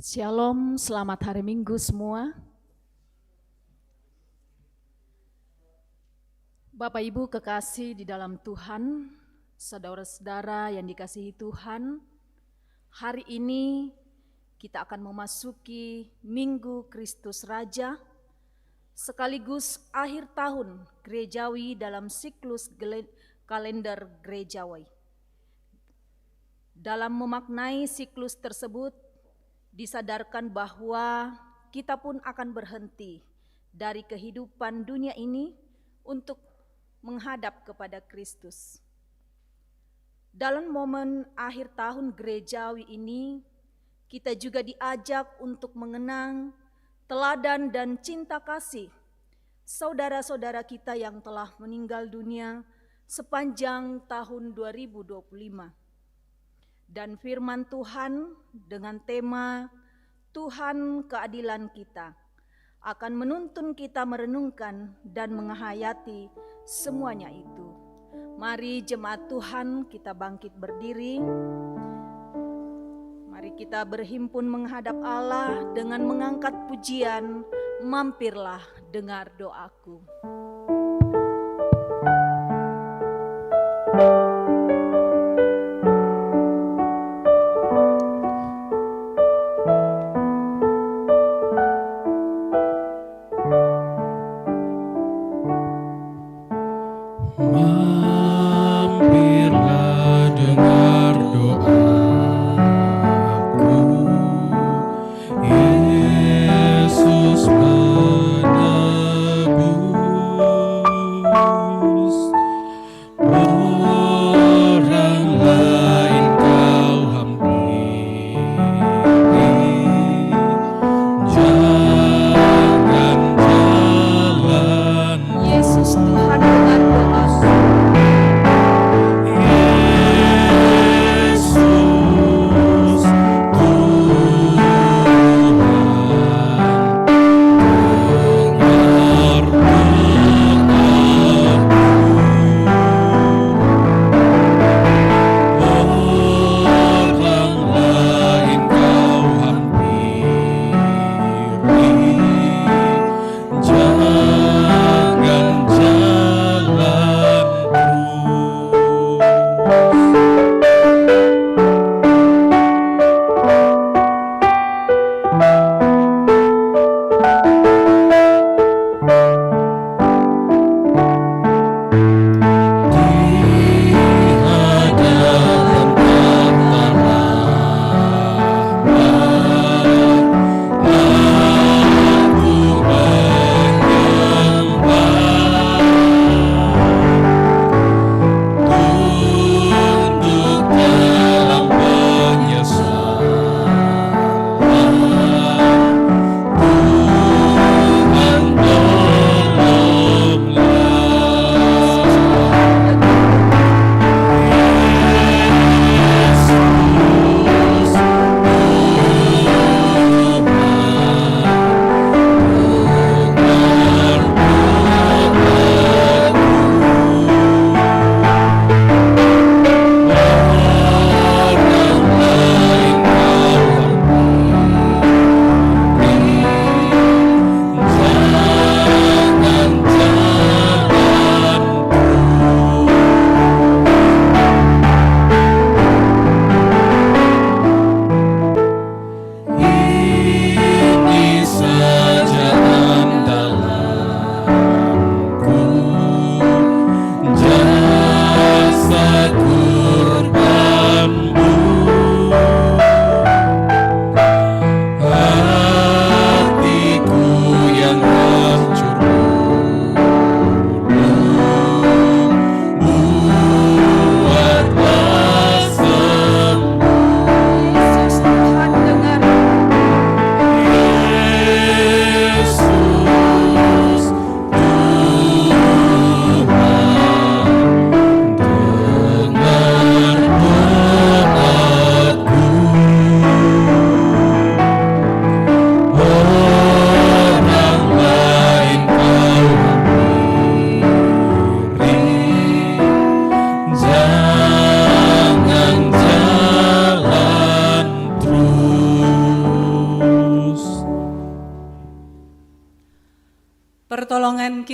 Shalom, selamat hari Minggu semua. Bapak Ibu kekasih di dalam Tuhan, saudara-saudara yang dikasihi Tuhan, hari ini kita akan memasuki Minggu Kristus Raja, sekaligus akhir tahun gerejawi dalam siklus kalender gerejawi. Dalam memaknai siklus tersebut, disadarkan bahwa kita pun akan berhenti dari kehidupan dunia ini untuk menghadap kepada Kristus. Dalam momen akhir tahun gerejawi ini, kita juga diajak untuk mengenang teladan dan cinta kasih saudara-saudara kita yang telah meninggal dunia sepanjang tahun 2025. Dan firman Tuhan dengan tema Tuhan keadilan kita akan menuntun kita merenungkan dan menghayati semuanya itu. Mari jemaat Tuhan kita bangkit berdiri. Mari kita berhimpun menghadap Allah dengan mengangkat pujian, mampirlah dengar doaku. Mampirlah dengar doaku, Yesus penebus.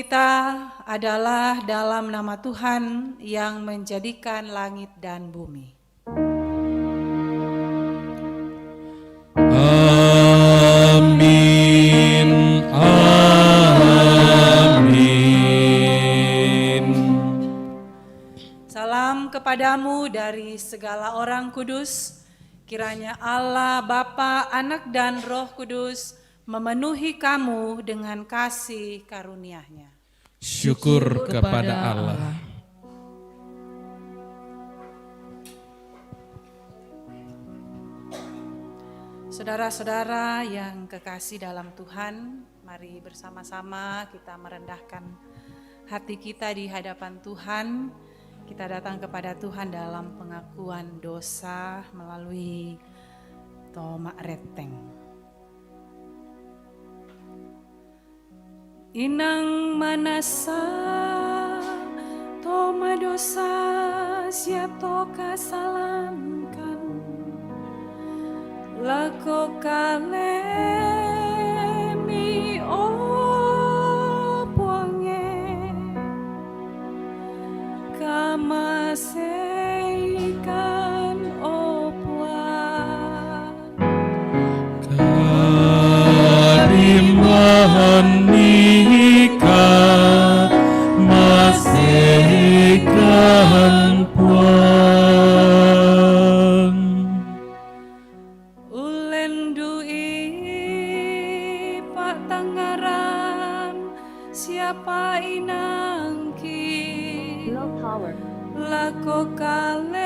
kita adalah dalam nama Tuhan yang menjadikan langit dan bumi. Amin. Amin. Salam kepadamu dari segala orang kudus. Kiranya Allah, Bapa, Anak, dan Roh Kudus memenuhi kamu dengan kasih karunia-Nya. Syukur kepada Allah. Saudara-saudara yang kekasih dalam Tuhan, mari bersama-sama kita merendahkan hati kita di hadapan Tuhan. Kita datang kepada Tuhan dalam pengakuan dosa melalui Toma Reteng. Inang manasa Toma dosa siato kasalankan lako kalemi kamaseikan opwa Karimahan nikah maseikan puan ulendui pak tangaran siapa inangki lako kalemi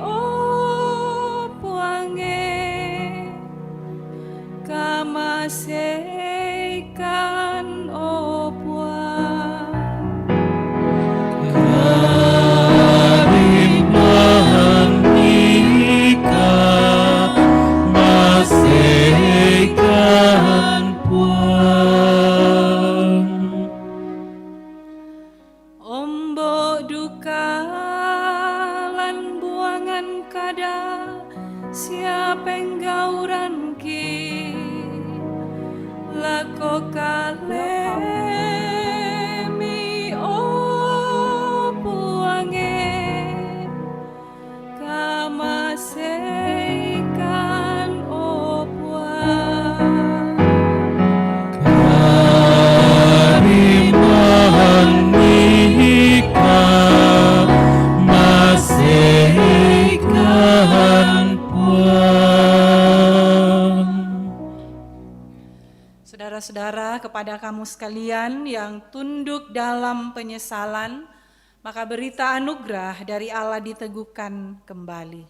opuange kamaseikan opuan Karimahan nikah maseikan puan Ombok duka lan buangan kada siapa penggauran ki lako kalemi opuange kamaseikan opuan Karimahan nikah maseikan puan Saudara-saudara, kepada kamu sekalian yang tunduk dalam penyesalan, maka berita anugerah dari Allah diteguhkan kembali.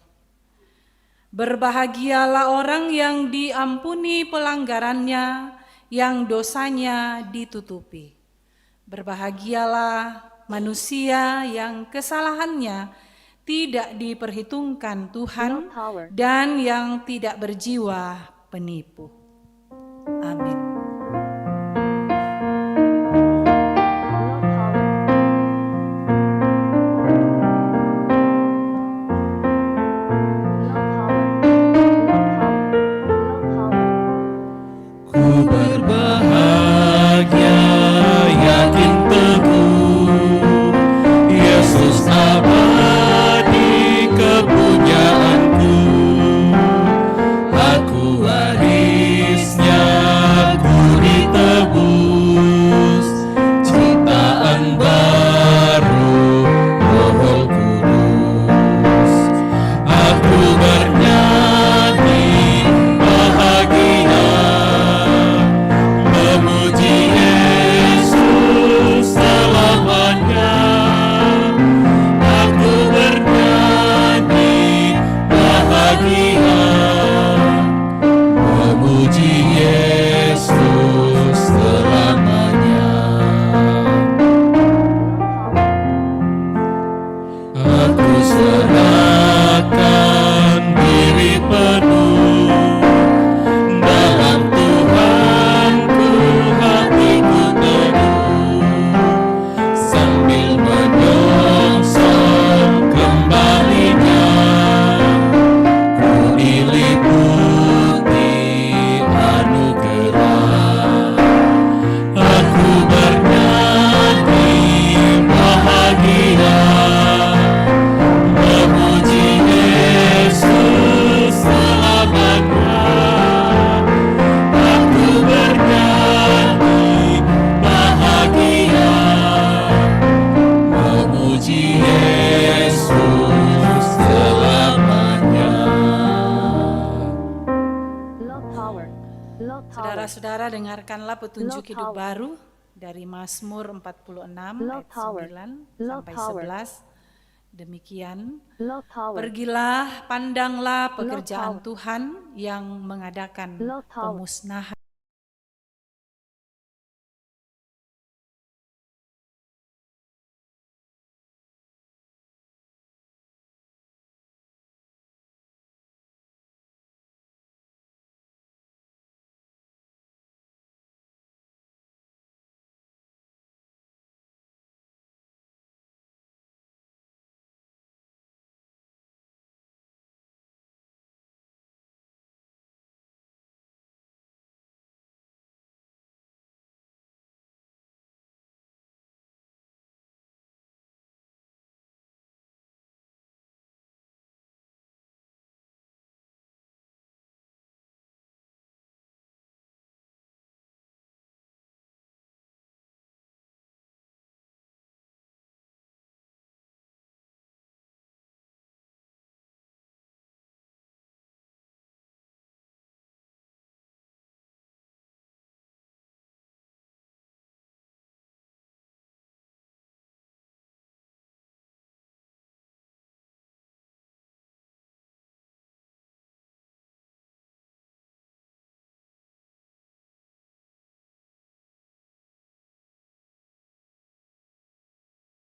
Berbahagialah orang yang diampuni pelanggarannya, yang dosanya ditutupi. Berbahagialah manusia yang kesalahannya tidak diperhitungkan Tuhan dan yang tidak berjiwa penipu. Amin. Ku berbahagia, yakin teguh, Yesus abadi kepunyaanku. Aku warisnya, Saudara dengarkanlah petunjuk Low hidup power. baru dari Mazmur 46 Low ayat power. 9 Low sampai power. 11. Demikian, Low power. pergilah, pandanglah pekerjaan power. Tuhan yang mengadakan Low power. pemusnahan.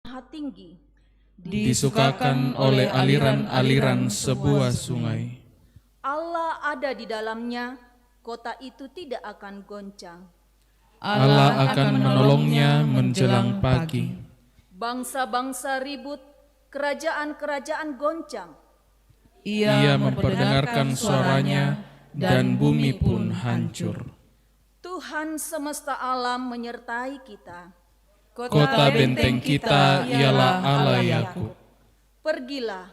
Maha tinggi, Disukakan oleh aliran-aliran sebuah sungai. Allah ada di dalamnya, kota itu tidak akan goncang. Allah akan menolongnya menjelang pagi. Bangsa-bangsa ribut, kerajaan-kerajaan goncang. Ia memperdengarkan suaranya dan bumi pun hancur. Tuhan semesta alam menyertai kita. Kota benteng kita ialah Allah Yakub, Pergilah,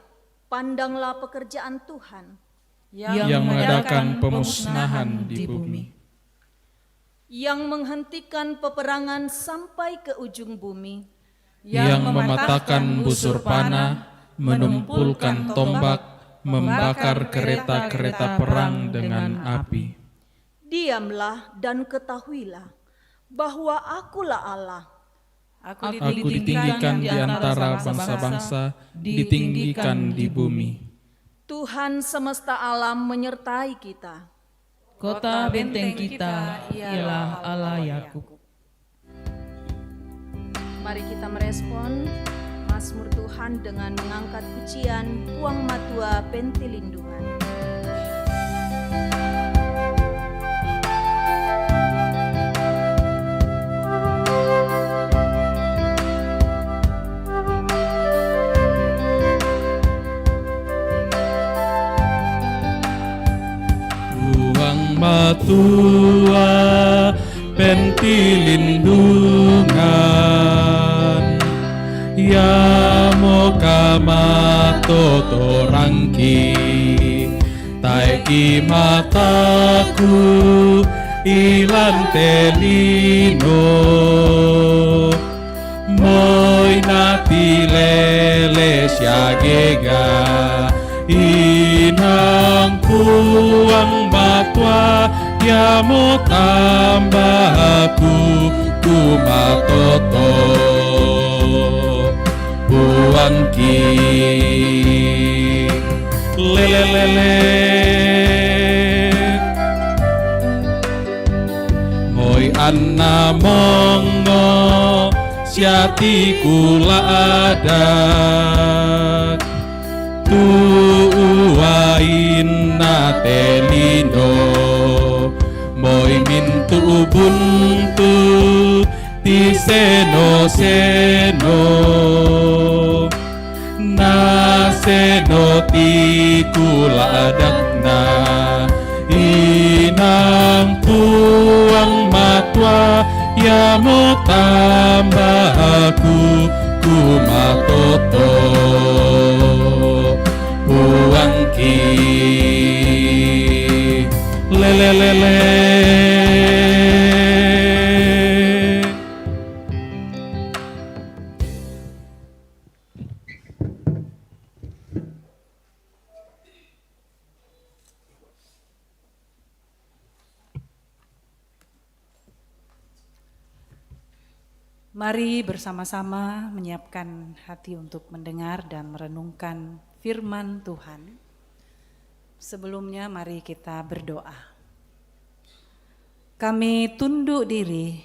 pandanglah pekerjaan Tuhan, yang mengadakan pemusnahan di bumi. yang menghentikan peperangan sampai ke ujung bumi, Yang mematahkan busur panah, menumpulkan tombak, membakar kereta-kereta perang dengan api. Diamlah dan ketahuilah bahwa akulah Allah. Aku Aku ditinggikan di antara bangsa-bangsa, ditinggikan di bumi. Tuhan semesta alam menyertai kita. Kota benteng kita ialah Allah Yakub. Mari kita merespon Mazmur Tuhan dengan mengangkat pujian Puang Matua Pentilindungan. Puang Matua Pentilindungan, ya mokama totorangki, taiki mataku ilan telino, moi nati lele siagega, inang puang matua ya mo tambahku kumatoto puang ki lelelele hoi anna mongo siati kula adat tuwain na telino moi mintu ubuntu ti seno na seno ti kula adakna inang puang matua ya mo tambahku kumatoto puang ki lelelele. Mari bersama-sama menyiapkan hati untuk mendengar dan merenungkan firman Tuhan. Sebelumnya mari kita berdoa. Kami tunduk diri,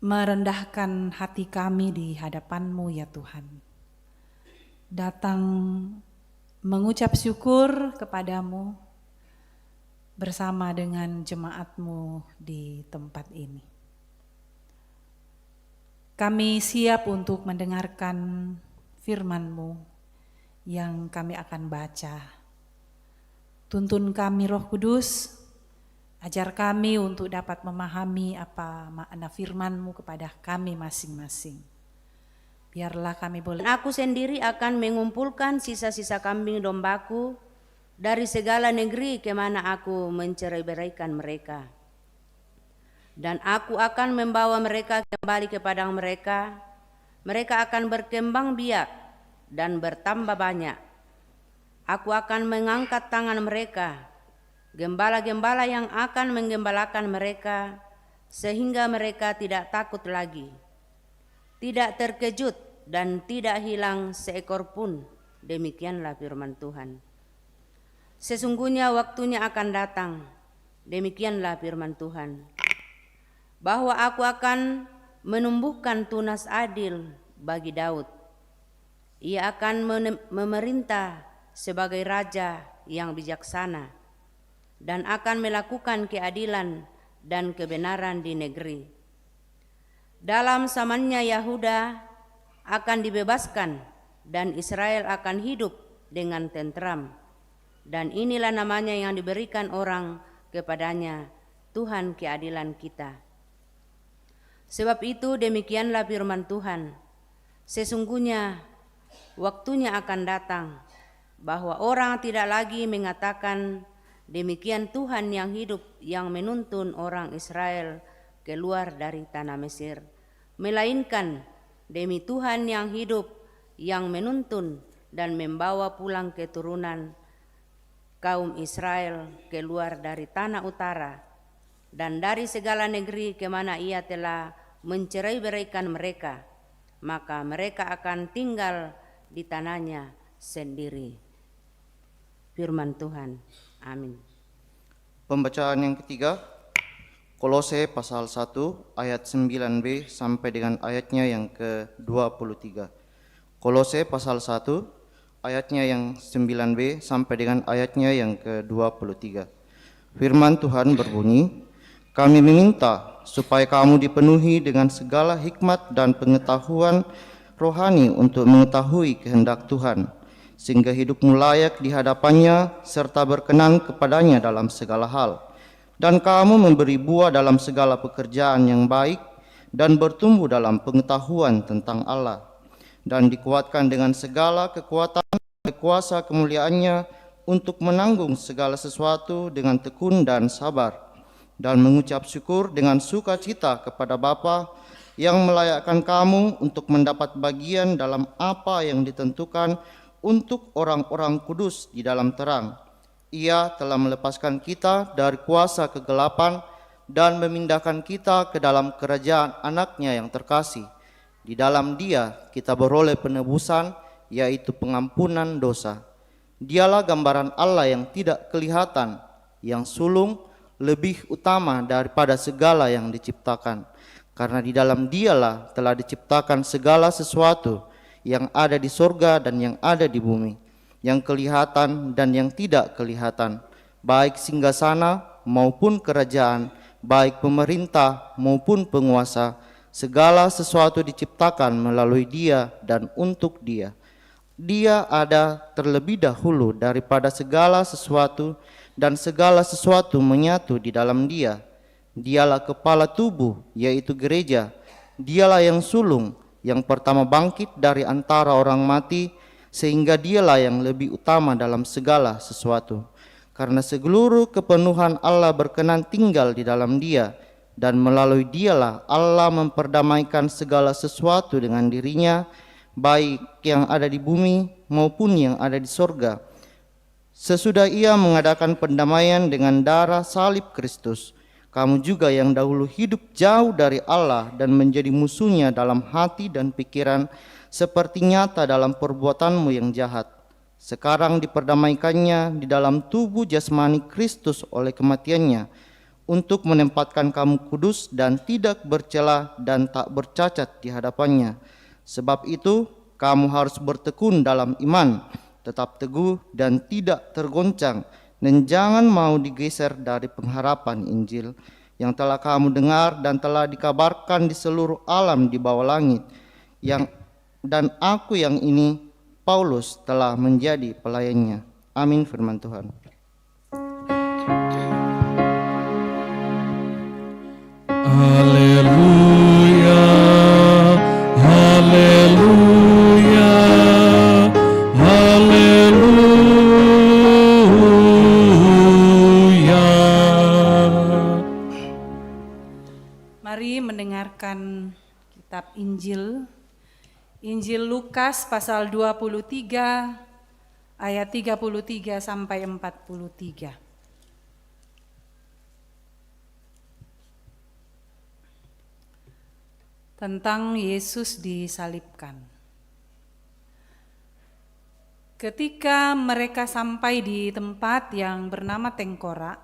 merendahkan hati kami di hadapan-Mu ya Tuhan. Datang mengucap syukur kepadamu bersama dengan jemaat-Mu di tempat ini. Kami siap untuk mendengarkan firman-Mu yang kami akan baca. Tuntun kami Roh Kudus, ajar kami untuk dapat memahami apa makna firman-Mu kepada kami masing-masing. Biarlah kami boleh. Aku sendiri akan mengumpulkan sisa-sisa kambing dombaku dari segala negeri kemana aku mencerai-beraikan mereka. Dan aku akan membawa mereka kembali ke padang mereka. Mereka akan berkembang biak dan bertambah banyak. Aku akan mengangkat tangan mereka, gembala-gembala yang akan menggembalakan mereka, sehingga mereka tidak takut lagi, tidak terkejut dan tidak hilang seekor pun. Demikianlah firman Tuhan. Sesungguhnya waktunya akan datang, demikianlah firman Tuhan, bahwa aku akan menumbuhkan tunas adil bagi Daud. Ia akan memerintah sebagai raja yang bijaksana dan akan melakukan keadilan dan kebenaran di negeri. Dalam zamannya Yahuda akan dibebaskan dan Israel akan hidup dengan tentram. Dan inilah namanya yang diberikan orang kepadanya, Tuhan keadilan kita. Sebab itu demikianlah firman Tuhan, sesungguhnya waktunya akan datang bahwa orang tidak lagi mengatakan demikian Tuhan yang hidup yang menuntun orang Israel keluar dari tanah Mesir, melainkan demi Tuhan yang hidup yang menuntun dan membawa pulang keturunan kaum Israel keluar dari tanah utara dan dari segala negeri kemana ia telah mencerai-beraikan mereka, maka mereka akan tinggal di tanahnya sendiri. Firman Tuhan. Amin. Pembacaan yang ketiga, Kolose pasal 1 ayat 9b sampai dengan ayatnya yang ke-23. Kolose pasal 1 ayatnya yang 9b sampai dengan ayatnya yang ke-23. Firman Tuhan berbunyi, kami meminta supaya kamu dipenuhi dengan segala hikmat dan pengetahuan rohani untuk mengetahui kehendak Tuhan, sehingga hidupmu layak di hadapannya serta berkenan kepadanya dalam segala hal. Dan kamu memberi buah dalam segala pekerjaan yang baik dan bertumbuh dalam pengetahuan tentang Allah, dan dikuatkan dengan segala kekuatan kuasa kemuliaannya untuk menanggung segala sesuatu dengan tekun dan sabar, dan mengucap syukur dengan sukacita kepada Bapa yang melayakkan kamu untuk mendapat bagian dalam apa yang ditentukan untuk orang-orang kudus di dalam terang. Ia telah melepaskan kita dari kuasa kegelapan dan memindahkan kita ke dalam kerajaan anaknya yang terkasih. Di dalam Dia kita beroleh penebusan, yaitu pengampunan dosa. Dialah gambaran Allah yang tidak kelihatan, yang sulung, lebih utama daripada segala yang diciptakan. Karena di dalam Dialah telah diciptakan segala sesuatu yang ada di sorga dan yang ada di bumi, yang kelihatan dan yang tidak kelihatan, baik singgasana maupun kerajaan, baik pemerintah maupun penguasa. Segala sesuatu diciptakan melalui Dia dan untuk Dia. Dia ada terlebih dahulu daripada segala sesuatu, dan segala sesuatu menyatu di dalam Dia. Dialah kepala tubuh, yaitu gereja. Dialah yang sulung, yang pertama bangkit dari antara orang mati, sehingga Dialah yang lebih utama dalam segala sesuatu. Karena seluruh kepenuhan Allah berkenan tinggal di dalam Dia, dan melalui Dialah Allah memperdamaikan segala sesuatu dengan dirinya, baik yang ada di bumi maupun yang ada di sorga. Sesudah Ia mengadakan pendamaian dengan darah salib Kristus, Kamu juga yang dahulu hidup jauh dari Allah dan menjadi musuhnya dalam hati dan pikiran, seperti nyata dalam perbuatanmu yang jahat. Sekarang diperdamaikannya di dalam tubuh jasmani Kristus oleh kematiannya, untuk menempatkan kamu kudus dan tidak bercela dan tak bercacat di hadapannya. Sebab itu, kamu harus bertekun dalam iman, tetap teguh dan tidak tergoncang, dan jangan mau digeser dari pengharapan Injil yang telah kamu dengar dan telah dikabarkan di seluruh alam di bawah langit. Dan aku yang ini, Paulus, telah menjadi pelayannya. Amin, firman Tuhan. Haleluya, haleluya, haleluya. Mari mendengarkan kitab Injil Lukas pasal 23 ayat 33 sampai 43. Tentang Yesus disalibkan. Ketika mereka sampai di tempat yang bernama Tengkorak,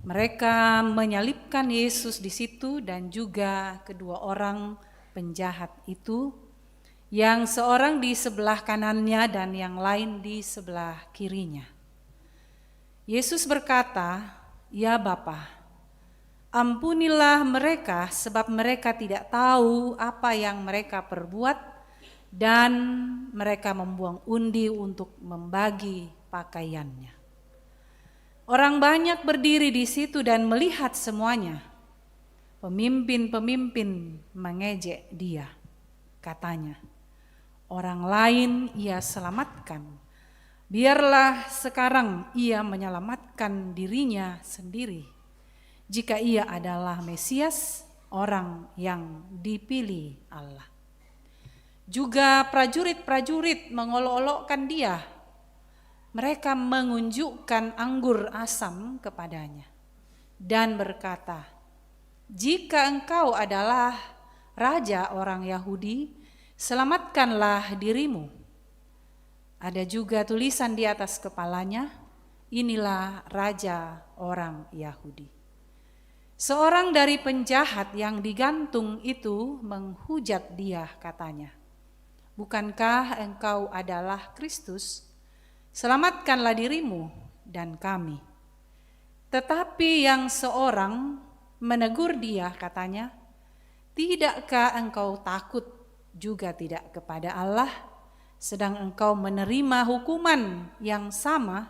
mereka menyalibkan Yesus di situ dan juga kedua orang penjahat itu, yang seorang di sebelah kanannya dan yang lain di sebelah kirinya. Yesus berkata, "Ya Bapa, ampunilah mereka sebab mereka tidak tahu apa yang mereka perbuat." Dan mereka membuang undi untuk membagi pakaiannya. Orang banyak berdiri di situ dan melihat semuanya. Pemimpin-pemimpin mengejek dia, katanya, "Orang lain ia selamatkan, biarlah sekarang ia menyelamatkan dirinya sendiri, jika ia adalah Mesias, orang yang dipilih Allah." Juga prajurit-prajurit mengolok-olokkan dia. Mereka mengunjukkan anggur asam kepadanya dan berkata, "Jika engkau adalah raja orang Yahudi, selamatkanlah dirimu." Ada juga tulisan di atas kepalanya, "Inilah raja orang Yahudi." Seorang dari penjahat yang digantung itu menghujat dia, katanya, "Bukankah engkau adalah Kristus? Selamatkanlah dirimu dan kami." Tetapi yang seorang menegur dia, katanya, "Tidakkah engkau takut juga tidak kepada Allah, sedang engkau menerima hukuman yang sama?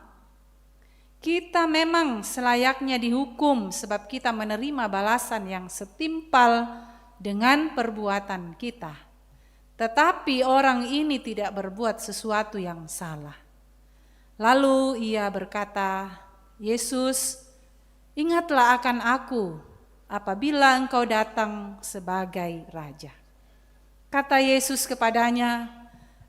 Kita memang selayaknya dihukum sebab kita menerima balasan yang setimpal dengan perbuatan kita. Tetapi orang ini tidak berbuat sesuatu yang salah." Lalu ia berkata, "Yesus, ingatlah akan aku apabila engkau datang sebagai raja." Kata Yesus kepadanya,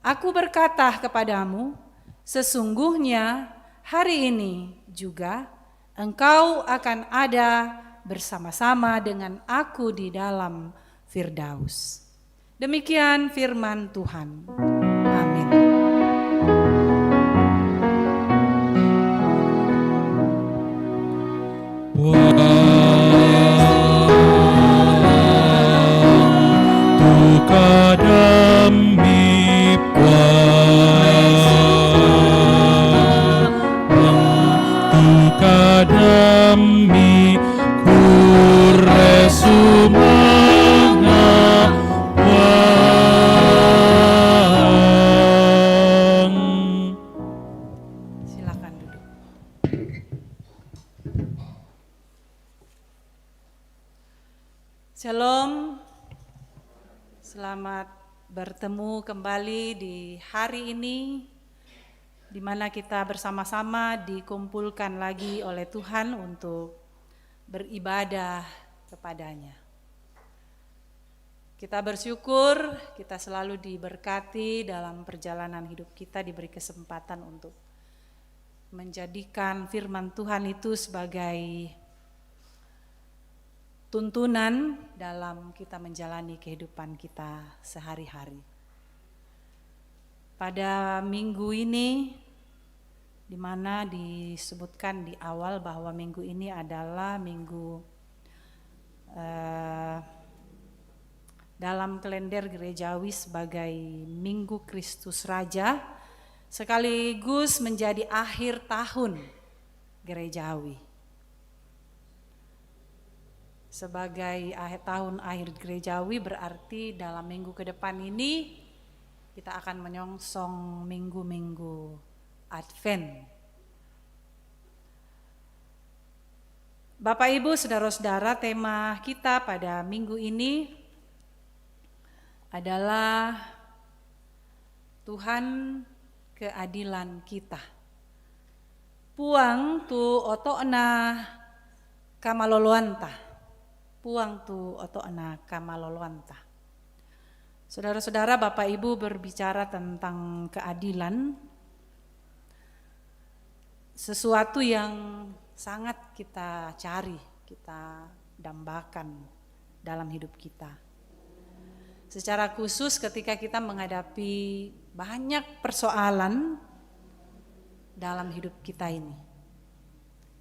"Aku berkata kepadamu, sesungguhnya hari ini juga engkau akan ada bersama-sama dengan aku di dalam Firdaus." Demikian firman Tuhan. Amin. Kadami kuresumana wang. Silakan duduk. Shalom. Selamat bertemu kembali di hari ini, di mana kita bersama-sama dikumpulkan lagi oleh Tuhan untuk beribadah kepadanya. Kita bersyukur kita selalu diberkati dalam perjalanan hidup kita, diberi kesempatan untuk menjadikan firman Tuhan itu sebagai tuntunan dalam kita menjalani kehidupan kita sehari-hari. Pada minggu ini, di mana disebutkan di awal bahwa minggu ini adalah minggu dalam kalender gerejawi sebagai Minggu Kristus Raja, sekaligus menjadi akhir tahun gerejawi. Sebagai tahun akhir gerejawi berarti dalam minggu ke depan ini kita akan menyongsong minggu-minggu Advent. Bapak Ibu, saudara-saudara, tema kita pada minggu ini adalah Tuhan keadilan kita. Puang tu otona kamaloloanta. Puang tu otona kamaloloanta. Saudara-saudara, Bapak Ibu berbicara tentang keadilan, sesuatu yang sangat kita cari, kita dambakan dalam hidup kita. Secara khusus ketika kita menghadapi banyak persoalan dalam hidup kita ini.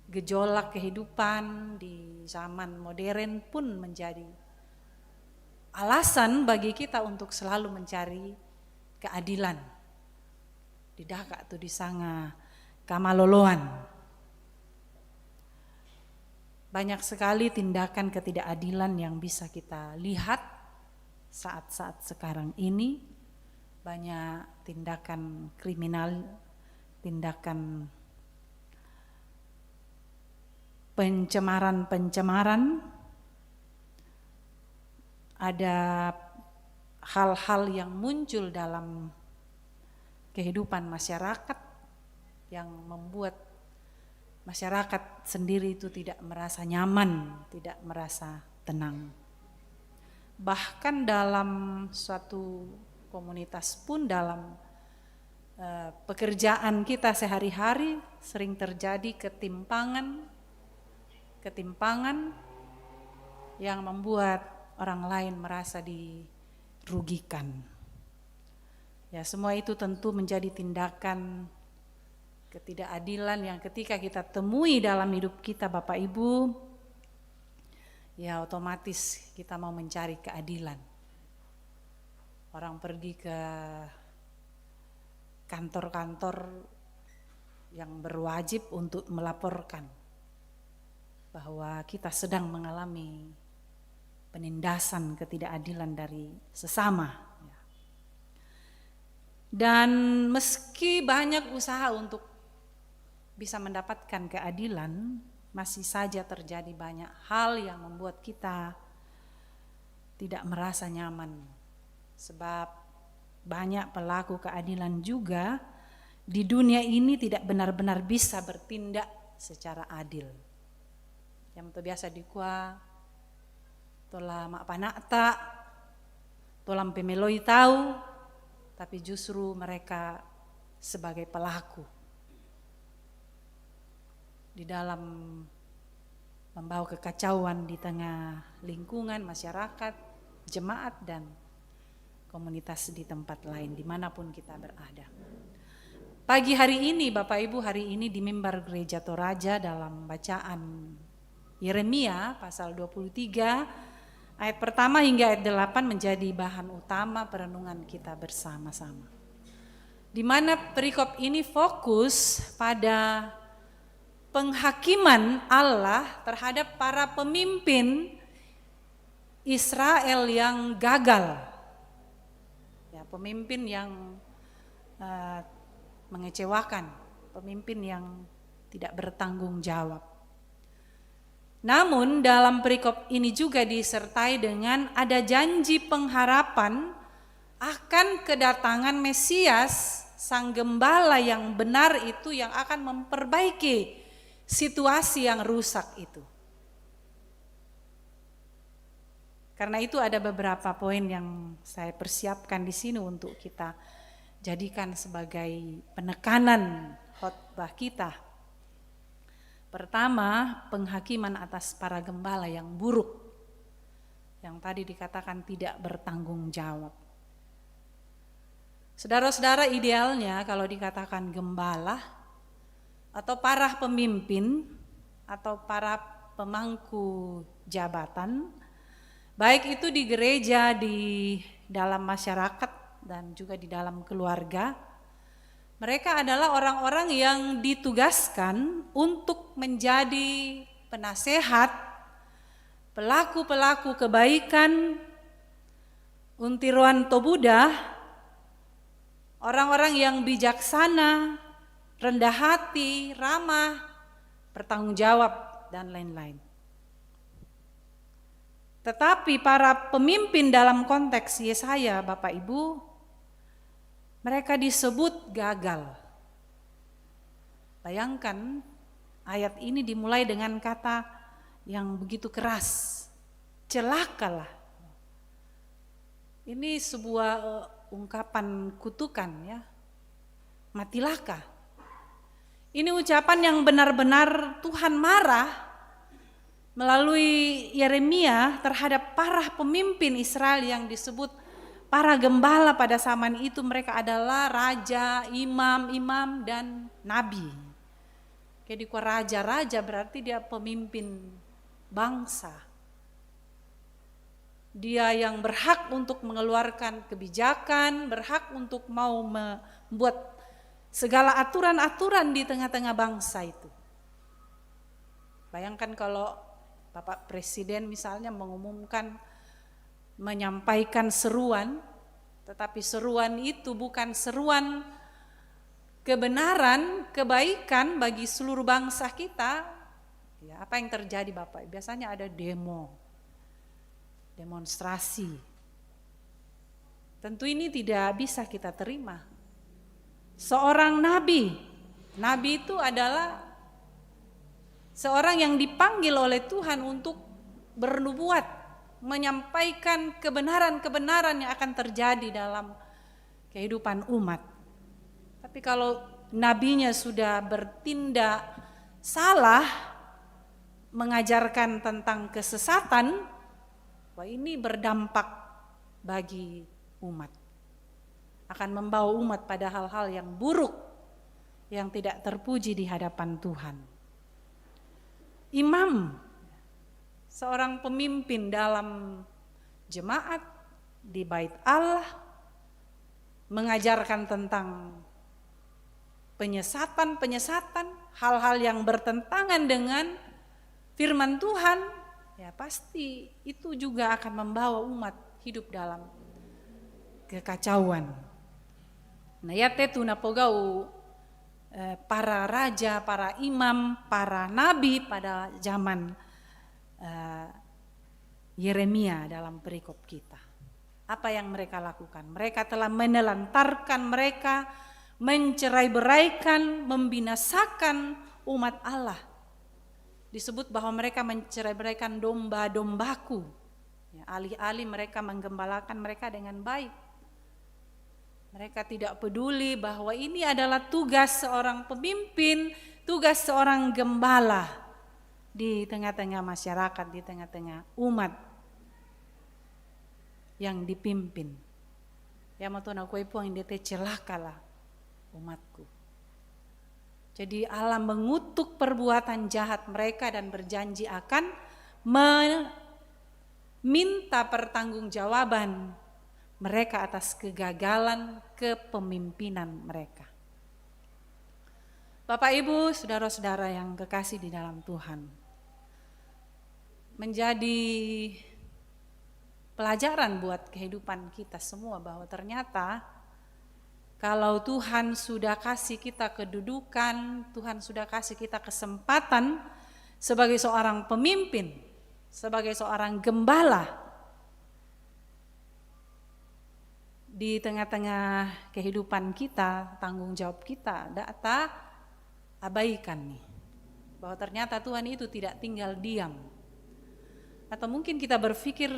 Gejolak kehidupan di zaman modern pun menjadi alasan bagi kita untuk selalu mencari keadilan. Didaka tu disanga kamaloloan. Banyak sekali tindakan ketidakadilan yang bisa kita lihat saat-saat sekarang ini. Banyak tindakan kriminal, tindakan pencemaran, ada hal-hal yang muncul dalam kehidupan masyarakat yang membuat masyarakat sendiri itu tidak merasa nyaman, tidak merasa tenang. Bahkan dalam suatu komunitas pun, dalam pekerjaan kita sehari-hari sering terjadi ketimpangan yang membuat orang lain merasa dirugikan. Ya, semua itu tentu menjadi tindakan ketidakadilan yang ketika kita temui dalam hidup kita, Bapak Ibu, ya otomatis kita mau mencari keadilan. Orang pergi ke kantor-kantor yang berwajib untuk melaporkan bahwa kita sedang mengalami penindasan ketidakadilan dari sesama. Dan meski banyak usaha untuk bisa mendapatkan keadilan, masih saja terjadi banyak hal yang membuat kita tidak merasa nyaman. Sebab banyak pelaku keadilan juga di dunia ini tidak benar-benar bisa bertindak secara adil. Yang biasa dikua tola mak panakta, tolam pemeloi tahu, tapi justru mereka sebagai pelaku di dalam membawa kekacauan di tengah lingkungan masyarakat, jemaat dan komunitas di tempat lain dimanapun kita berada. Pagi hari ini, Bapak Ibu, hari ini di mimbar Gereja Toraja dalam bacaan Yeremia pasal 23 ayat pertama hingga ayat 8 menjadi bahan utama perenungan kita bersama-sama. Di mana perikop ini fokus pada penghakiman Allah terhadap para pemimpin Israel yang gagal. Ya, pemimpin yang mengecewakan, pemimpin yang tidak bertanggung jawab. Namun dalam perikop ini juga disertai dengan ada janji pengharapan akan kedatangan Mesias, Sang Gembala yang benar itu, yang akan memperbaiki situasi yang rusak itu. Karena itu ada beberapa poin yang saya persiapkan di sini untuk kita jadikan sebagai penekanan khotbah kita. Pertama, penghakiman atas para gembala yang buruk. yang tadi dikatakan tidak bertanggung jawab. Saudara-saudara, idealnya kalau dikatakan gembala atau para pemimpin atau para pemangku jabatan, baik itu di gereja, di dalam masyarakat, dan juga di dalam keluarga, mereka adalah orang-orang yang ditugaskan untuk menjadi penasehat, pelaku-pelaku kebaikan, untiruan tobudah, orang-orang yang bijaksana, rendah hati, ramah, bertanggung jawab, dan lain-lain. Tetapi para pemimpin dalam konteks Yesaya, Bapak Ibu, mereka disebut gagal. Bayangkan ayat ini dimulai dengan kata yang begitu keras, celakalah. Ini sebuah ungkapan kutukan ya, matilaka. Ini ucapan yang benar-benar Tuhan marah melalui Yeremia terhadap para pemimpin Israel yang disebut para gembala pada zaman itu. Mereka adalah raja, imam, dan nabi. Jadi raja berarti dia pemimpin bangsa. Dia yang berhak untuk mengeluarkan kebijakan, berhak untuk mau membuat segala aturan-aturan di tengah-tengah bangsa itu. Bayangkan kalau Bapak Presiden misalnya menyampaikan seruan, tetapi seruan itu bukan seruan kebenaran, kebaikan bagi seluruh bangsa kita. Ya, apa yang terjadi Bapak? Biasanya ada demonstrasi. Tentu ini tidak bisa kita terima. Seorang nabi itu adalah seorang yang dipanggil oleh Tuhan untuk bernubuat, menyampaikan kebenaran-kebenaran yang akan terjadi dalam kehidupan umat. Tapi kalau nabinya sudah bertindak salah, mengajarkan tentang kesesatan, wah ini berdampak bagi umat. Akan membawa umat pada hal-hal yang buruk, yang tidak terpuji di hadapan Tuhan. Imam, seorang pemimpin dalam jemaat di Bait Allah, mengajarkan tentang penyesatan, hal-hal yang bertentangan dengan firman Tuhan, ya pasti itu juga akan membawa umat hidup dalam kekacauan. Nah ya tetu napogau para raja, para imam, para nabi pada zaman Yeremia dalam perikop kita. Apa yang mereka lakukan? Mereka telah menelantarkan mereka, mencerai-beraikan, membinasakan umat Allah. Disebut bahwa mereka mencerai-beraikan domba-dombaku. Ya, alih-alih mereka menggembalakan mereka dengan baik. Mereka tidak peduli bahwa ini adalah tugas seorang pemimpin, tugas seorang gembala di tengah-tengah masyarakat, di tengah-tengah umat yang dipimpin. Ya matuna kue puang indete celakalah umatku. Jadi Allah mengutuk perbuatan jahat mereka dan berjanji akan meminta pertanggungjawaban mereka atas kegagalan kepemimpinan mereka. Bapak Ibu, saudara-saudara yang kekasih di dalam Tuhan, menjadi pelajaran buat kehidupan kita semua bahwa ternyata kalau Tuhan sudah kasih kita kedudukan, Tuhan sudah kasih kita kesempatan sebagai seorang pemimpin, sebagai seorang gembala di tengah-tengah kehidupan kita, tanggung jawab kita, data abaikan nih. Bahwa ternyata Tuhan itu tidak tinggal diam. Atau mungkin kita berpikir,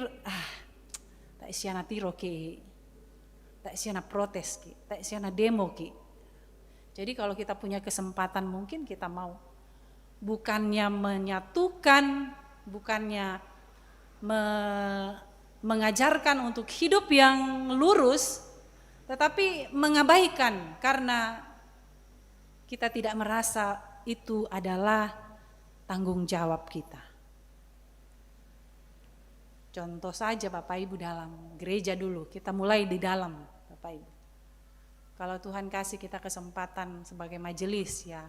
tak siana tiro ki, tak siana protes ki, tak siana demo ki. Jadi kalau kita punya kesempatan mungkin kita mau. Bukannya menyatukan, bukannya mengajarkan untuk hidup yang lurus, tetapi mengabaikan karena kita tidak merasa itu adalah tanggung jawab kita. Contoh saja Bapak Ibu dalam gereja dulu, kita mulai di dalam Bapak Ibu. Kalau Tuhan kasih kita kesempatan sebagai majelis ya,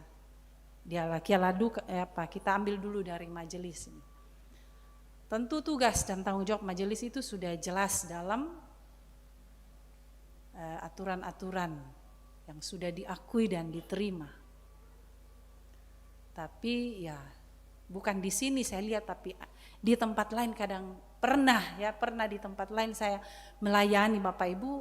kita ambil dulu dari majelis ini. Tentu tugas dan tanggung jawab majelis itu sudah jelas dalam aturan-aturan yang sudah diakui dan diterima. Tapi ya bukan di sini saya lihat, tapi di tempat lain kadang pernah di tempat lain saya melayani Bapak Ibu,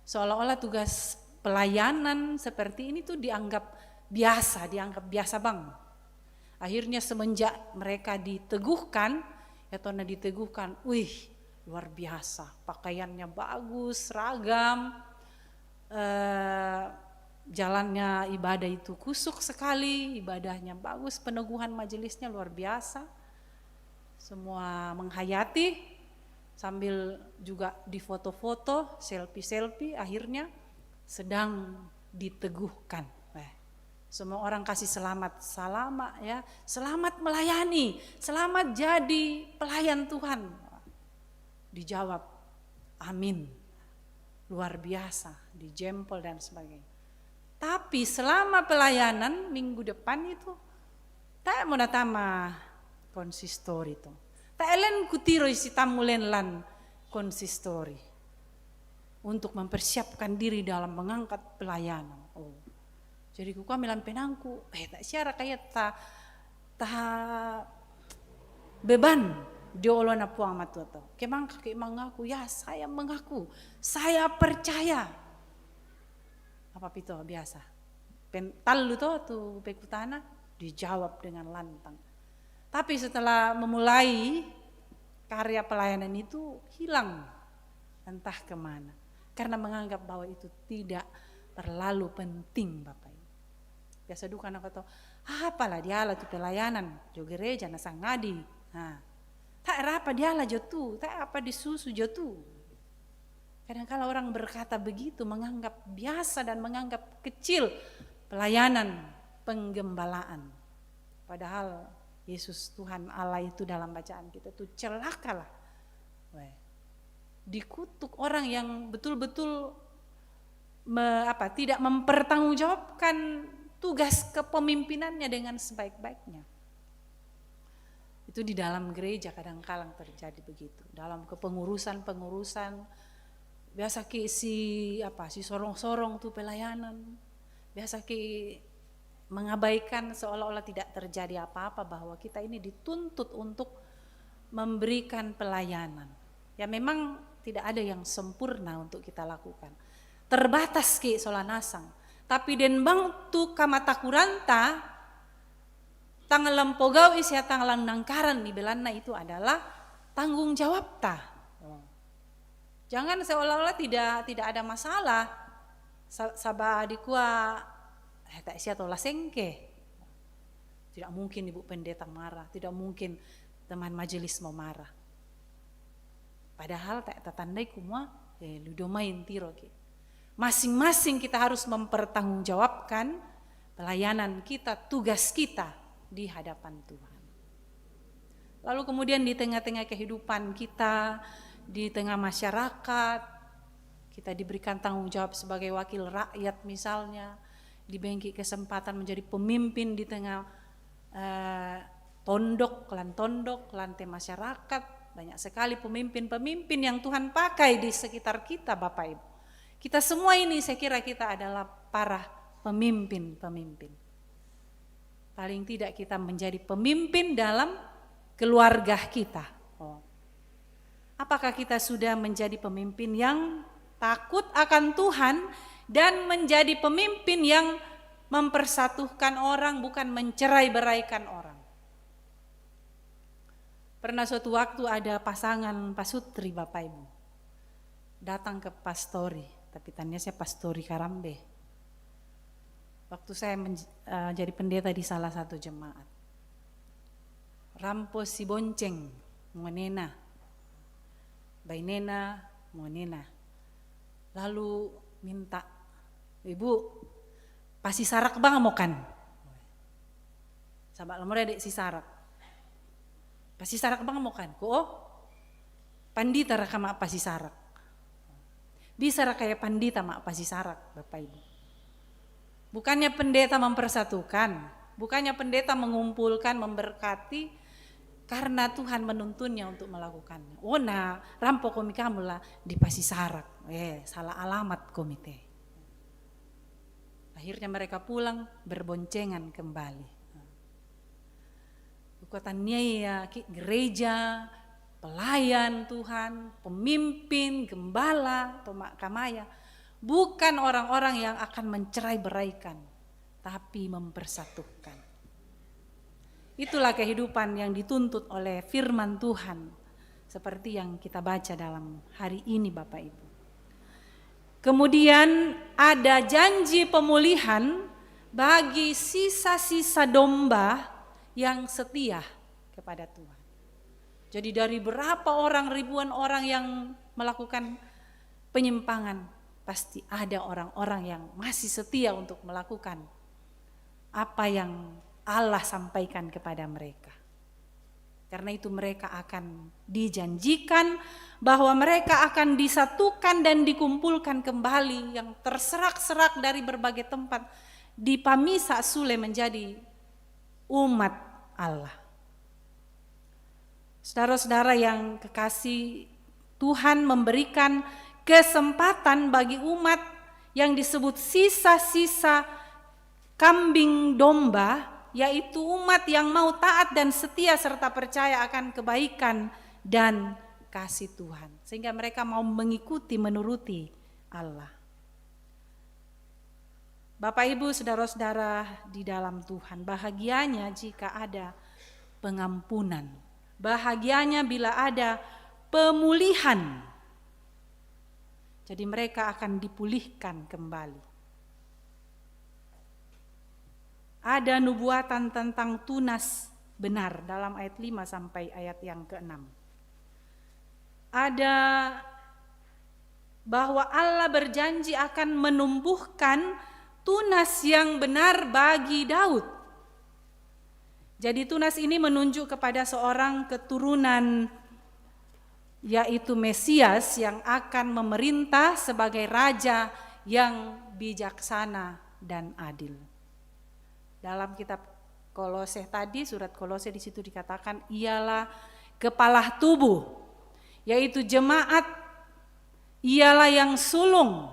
seolah-olah tugas pelayanan seperti ini tuh dianggap biasa bang. Akhirnya semenjak mereka diteguhkan, wih luar biasa, pakaiannya bagus, seragam, jalannya ibadah itu kusuk sekali, ibadahnya bagus, peneguhan majelisnya luar biasa. Semua menghayati sambil juga difoto-foto, selfie, akhirnya sedang diteguhkan. Semua orang kasih selamat ya, selamat melayani, selamat jadi pelayan Tuhan. Dijawab, amin, luar biasa, dijempol dan sebagainya. Tapi selama pelayanan minggu depan itu, tak mau datama konsistori itu. Tak elen kutiro isi tamulen lan konsistori untuk mempersiapkan diri dalam mengangkat pelayanan. Jadi kuku amilan penangku, tak siara kayak ta beban diolona puang matu atau kemang mengaku ya saya mengaku, saya percaya. Apa itu biasa? Talu tuh pekutana dijawab dengan lantang. Tapi setelah memulai karya pelayanan itu hilang entah kemana, karena menganggap bahwa itu tidak terlalu penting Bapak. Biasa duka anak kata, apalah dia lah tu pelayanan, jo gereja nasa ngadi. Tak apa dia lah jo tu, tak apa disusu jo tu. Kadang-kadang orang berkata begitu, menganggap biasa dan menganggap kecil pelayanan penggembalaan. Padahal Yesus Tuhan Allah itu dalam bacaan kita itu celakalah. Dikutuk orang yang betul-betul tidak mempertanggungjawabkan tugas kepemimpinannya dengan sebaik-baiknya. Itu di dalam gereja kadang-kadang terjadi begitu. Dalam kepengurusan biasa si sorong-sorong tuh pelayanan. Biasa mengabaikan seolah-olah tidak terjadi apa-apa, bahwa kita ini dituntut untuk memberikan pelayanan. Ya memang tidak ada yang sempurna untuk kita lakukan. Terbatas solanasang. Tapi den bang tu kamata kuranta tanggal lampogau isia tanggal nangkaran di belanda itu adalah tanggung jawab ta. Jangan seolah-olah tidak ada masalah. Sabah adikua tak isia tola sengke. Tidak mungkin ibu pendeta marah, tidak mungkin teman majelis mau marah. Padahal tak tandai kumua ludomain tiro ki. Masing-masing kita harus mempertanggungjawabkan pelayanan kita, tugas kita di hadapan Tuhan. Lalu kemudian di tengah-tengah kehidupan kita, di tengah masyarakat, kita diberikan tanggung jawab sebagai wakil rakyat misalnya, diberi kesempatan menjadi pemimpin di tengah lantai masyarakat. Banyak sekali pemimpin-pemimpin yang Tuhan pakai di sekitar kita Bapak Ibu. Kita semua ini saya kira kita adalah para pemimpin-pemimpin. Paling tidak kita menjadi pemimpin dalam keluarga kita. Apakah kita sudah menjadi pemimpin yang takut akan Tuhan dan menjadi pemimpin yang mempersatukan orang, bukan mencerai-beraikan orang? Pernah suatu waktu ada pasangan pasutri Bapak Ibu datang ke pastori. Tapi tanya saya pastori Karambe. Waktu saya jadi pendeta di salah satu jemaat. Rampos si bonceng menena. bainena, monena. Lalu minta, ibu, pasi sarak bang mokan. Sabak lemore dek si sarak. Pasi sarak bang mokan. Ko, pandita raka mak pasi sarak. Bisa kayak pandita mak pasi sarak, Bapak Ibu. Bukannya pendeta mempersatukan, bukannya pendeta mengumpulkan, memberkati, karena Tuhan menuntunnya untuk melakukannya. Oh nah, rampok komi kamu lah di pasi sarak. Salah alamat komite. Akhirnya mereka pulang berboncengan kembali. Kekuatannya ya gereja, pelayan Tuhan, pemimpin, gembala, pemakamaya, bukan orang-orang yang akan mencerai-beraikan, tapi mempersatukan. Itulah kehidupan yang dituntut oleh firman Tuhan, seperti yang kita baca dalam hari ini Bapak Ibu. Kemudian ada janji pemulihan bagi sisa-sisa domba yang setia kepada Tuhan. Jadi dari berapa orang, ribuan orang yang melakukan penyimpangan, pasti ada orang-orang yang masih setia untuk melakukan apa yang Allah sampaikan kepada mereka. Karena itu mereka akan dijanjikan bahwa mereka akan disatukan dan dikumpulkan kembali yang terserak-serak dari berbagai tempat di Pamisa Sule menjadi umat Allah. Saudara-saudara yang kekasih, Tuhan memberikan kesempatan bagi umat yang disebut sisa-sisa kambing domba, yaitu umat yang mau taat dan setia serta percaya akan kebaikan dan kasih Tuhan. Sehingga mereka mau mengikuti, menuruti Allah. Bapak Ibu, saudara-saudara di dalam Tuhan, bahagianya jika ada pengampunan. Bahagianya bila ada pemulihan. Jadi mereka akan dipulihkan kembali. Ada nubuatan tentang tunas benar dalam ayat 5 sampai ayat yang ke-6. Ada bahwa Allah berjanji akan menumbuhkan tunas yang benar bagi Daud. Jadi tunas ini menunjuk kepada seorang keturunan, yaitu Mesias yang akan memerintah sebagai raja yang bijaksana dan adil. Dalam kitab Kolose tadi, surat Kolose di situ dikatakan ialah kepala tubuh, yaitu jemaat, ialah yang sulung,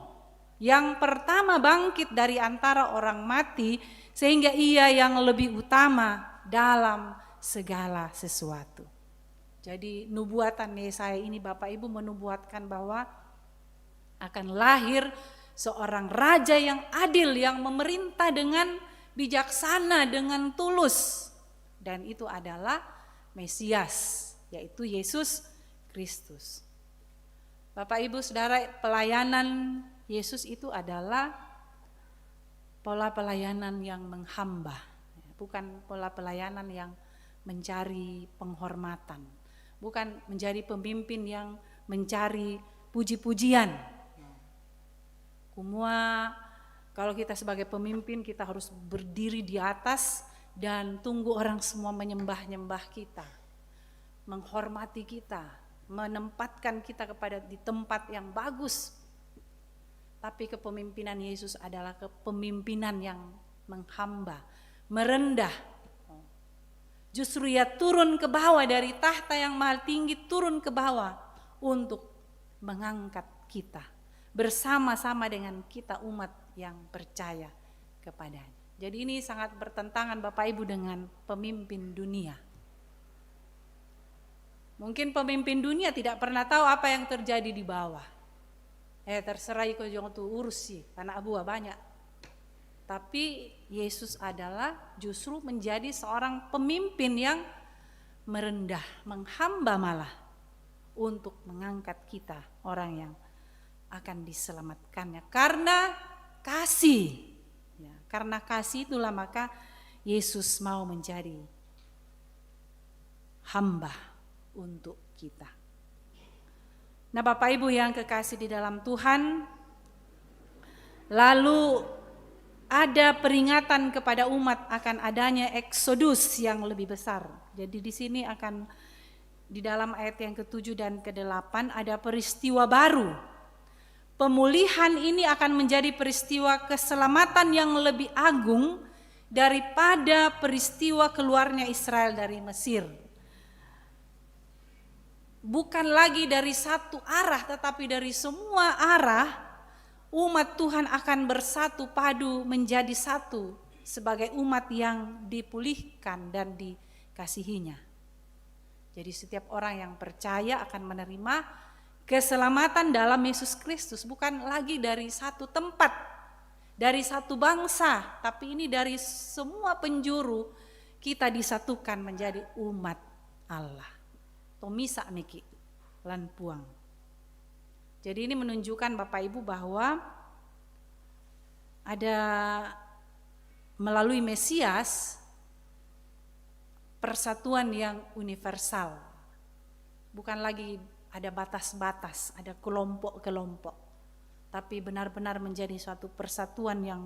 yang pertama bangkit dari antara orang mati, sehingga ia yang lebih utama dalam segala sesuatu. Jadi nubuatan Yesaya ini Bapak Ibu menubuatkan bahwa akan lahir seorang raja yang adil, yang memerintah dengan bijaksana, dengan tulus, dan itu adalah Mesias, yaitu Yesus Kristus. Bapak Ibu Saudara, pelayanan Yesus itu adalah pola pelayanan yang menghamba, bukan pola pelayanan yang mencari penghormatan, bukan menjadi pemimpin yang mencari puji-pujian. Kumua, kalau kita sebagai pemimpin kita harus berdiri di atas dan tunggu orang semua menyembah-nyembah kita, menghormati kita, menempatkan kita di tempat yang bagus. Tapi kepemimpinan Yesus adalah kepemimpinan yang menghamba, merendah. Justru ia turun ke bawah dari tahta yang mahal tinggi, turun ke bawah untuk mengangkat kita bersama-sama dengan kita umat yang percaya kepadanya. Jadi ini sangat bertentangan Bapak Ibu dengan pemimpin dunia. Mungkin pemimpin dunia tidak pernah tahu apa yang terjadi di bawah. Terserah iko jong tu urus sih, karena abuah banyak. Tapi Yesus adalah justru menjadi seorang pemimpin yang merendah, menghamba malah untuk mengangkat kita, orang yang akan diselamatkannya. Karena kasih, ya, karena kasih itulah maka Yesus mau menjadi hamba untuk kita. Nah, Bapak Ibu yang kekasih di dalam Tuhan, lalu ada peringatan kepada umat akan adanya eksodus yang lebih besar. Jadi di sini akan di dalam ayat yang ke-7 dan ke-8 ada peristiwa baru. Pemulihan ini akan menjadi peristiwa keselamatan yang lebih agung daripada peristiwa keluarnya Israel dari Mesir. Bukan lagi dari satu arah, tetapi dari semua arah umat Tuhan akan bersatu padu menjadi satu sebagai umat yang dipulihkan dan dikasihinya. Jadi setiap orang yang percaya akan menerima keselamatan dalam Yesus Kristus, bukan lagi dari satu tempat, dari satu bangsa, tapi ini dari semua penjuru kita disatukan menjadi umat Allah. Tomisa niki lan puang. Jadi ini menunjukkan Bapak Ibu bahwa ada melalui Mesias persatuan yang universal. Bukan lagi ada batas-batas, ada kelompok-kelompok, tapi benar-benar menjadi suatu persatuan yang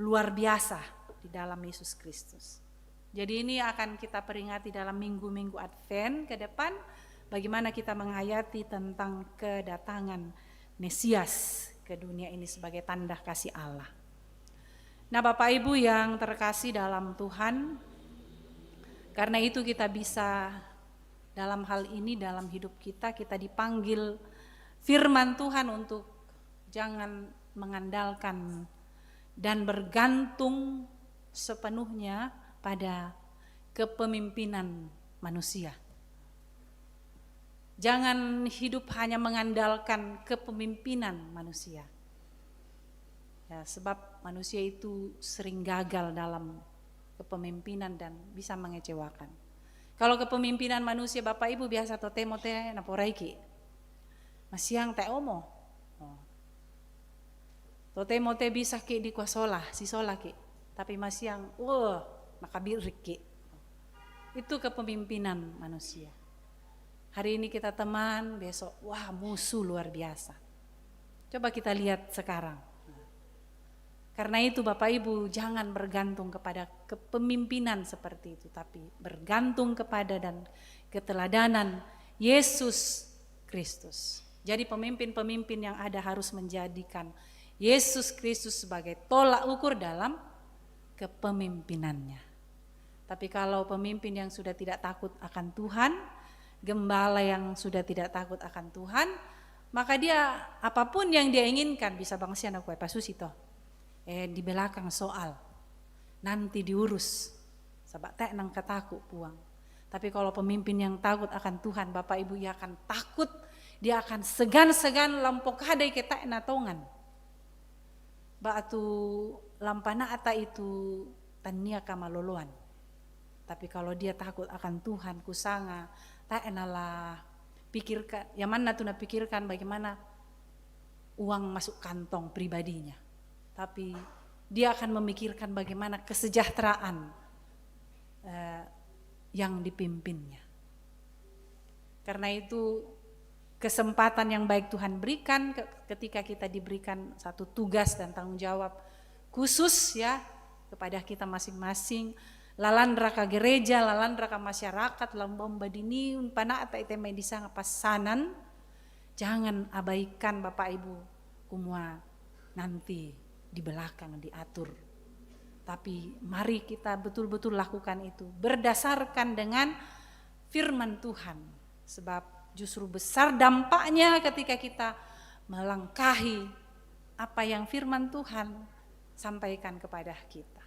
luar biasa di dalam Yesus Kristus. Jadi ini akan kita peringati dalam minggu-minggu Advent ke depan, bagaimana kita menghayati tentang kedatangan Mesias ke dunia ini sebagai tanda kasih Allah. Nah, Bapak Ibu yang terkasih dalam Tuhan, karena itu kita bisa dalam hal ini, dalam hidup kita dipanggil firman Tuhan untuk jangan mengandalkan dan bergantung sepenuhnya pada kepemimpinan manusia. Jangan hidup hanya mengandalkan kepemimpinan manusia. Ya, sebab manusia itu sering gagal dalam kepemimpinan dan bisa mengecewakan. Kalau kepemimpinan manusia Bapak Ibu biasa tote-mote naporaiki. Masiang te omo. Tote-mote bisa ki di kuasola, si sola ki. Tapi masiang makabirik ki. Itu kepemimpinan manusia. Hari ini kita teman, besok wah musuh luar biasa. Coba kita lihat sekarang. Karena itu Bapak Ibu jangan bergantung kepada kepemimpinan seperti itu, tapi bergantung kepada dan keteladanan Yesus Kristus. Jadi pemimpin-pemimpin yang ada harus menjadikan Yesus Kristus sebagai tolak ukur dalam kepemimpinannya. Tapi kalau pemimpin yang sudah tidak takut akan Tuhan, gembala yang sudah tidak takut akan Tuhan, maka dia apapun yang dia inginkan bisa bangsian aku pasusito. Di belakang soal nanti diurus. Sabak tek nang kataku puang. Tapi kalau pemimpin yang takut akan Tuhan, Bapak Ibu, ia akan takut, dia akan segan-segan lampok hadai kita natongan. Batu lampana ata itu tania kamaloloan. Tapi kalau dia takut akan Tuhan, kusanga, tak enalah pikirkan, yang mana tuh pikirkan bagaimana uang masuk kantong pribadinya. Tapi dia akan memikirkan bagaimana kesejahteraan yang dipimpinnya. Karena itu kesempatan yang baik Tuhan berikan ketika kita diberikan satu tugas dan tanggung jawab khusus ya kepada kita masing-masing. Lalan raka gereja, lalan raka masyarakat, lambom badini, unpana ata ite medisa ngapasanan. Jangan abaikan Bapak Ibu kumua nanti di belakang diatur. Tapi mari kita betul-betul lakukan itu berdasarkan dengan firman Tuhan. Sebab justru besar dampaknya ketika kita melangkahi apa yang firman Tuhan sampaikan kepada kita.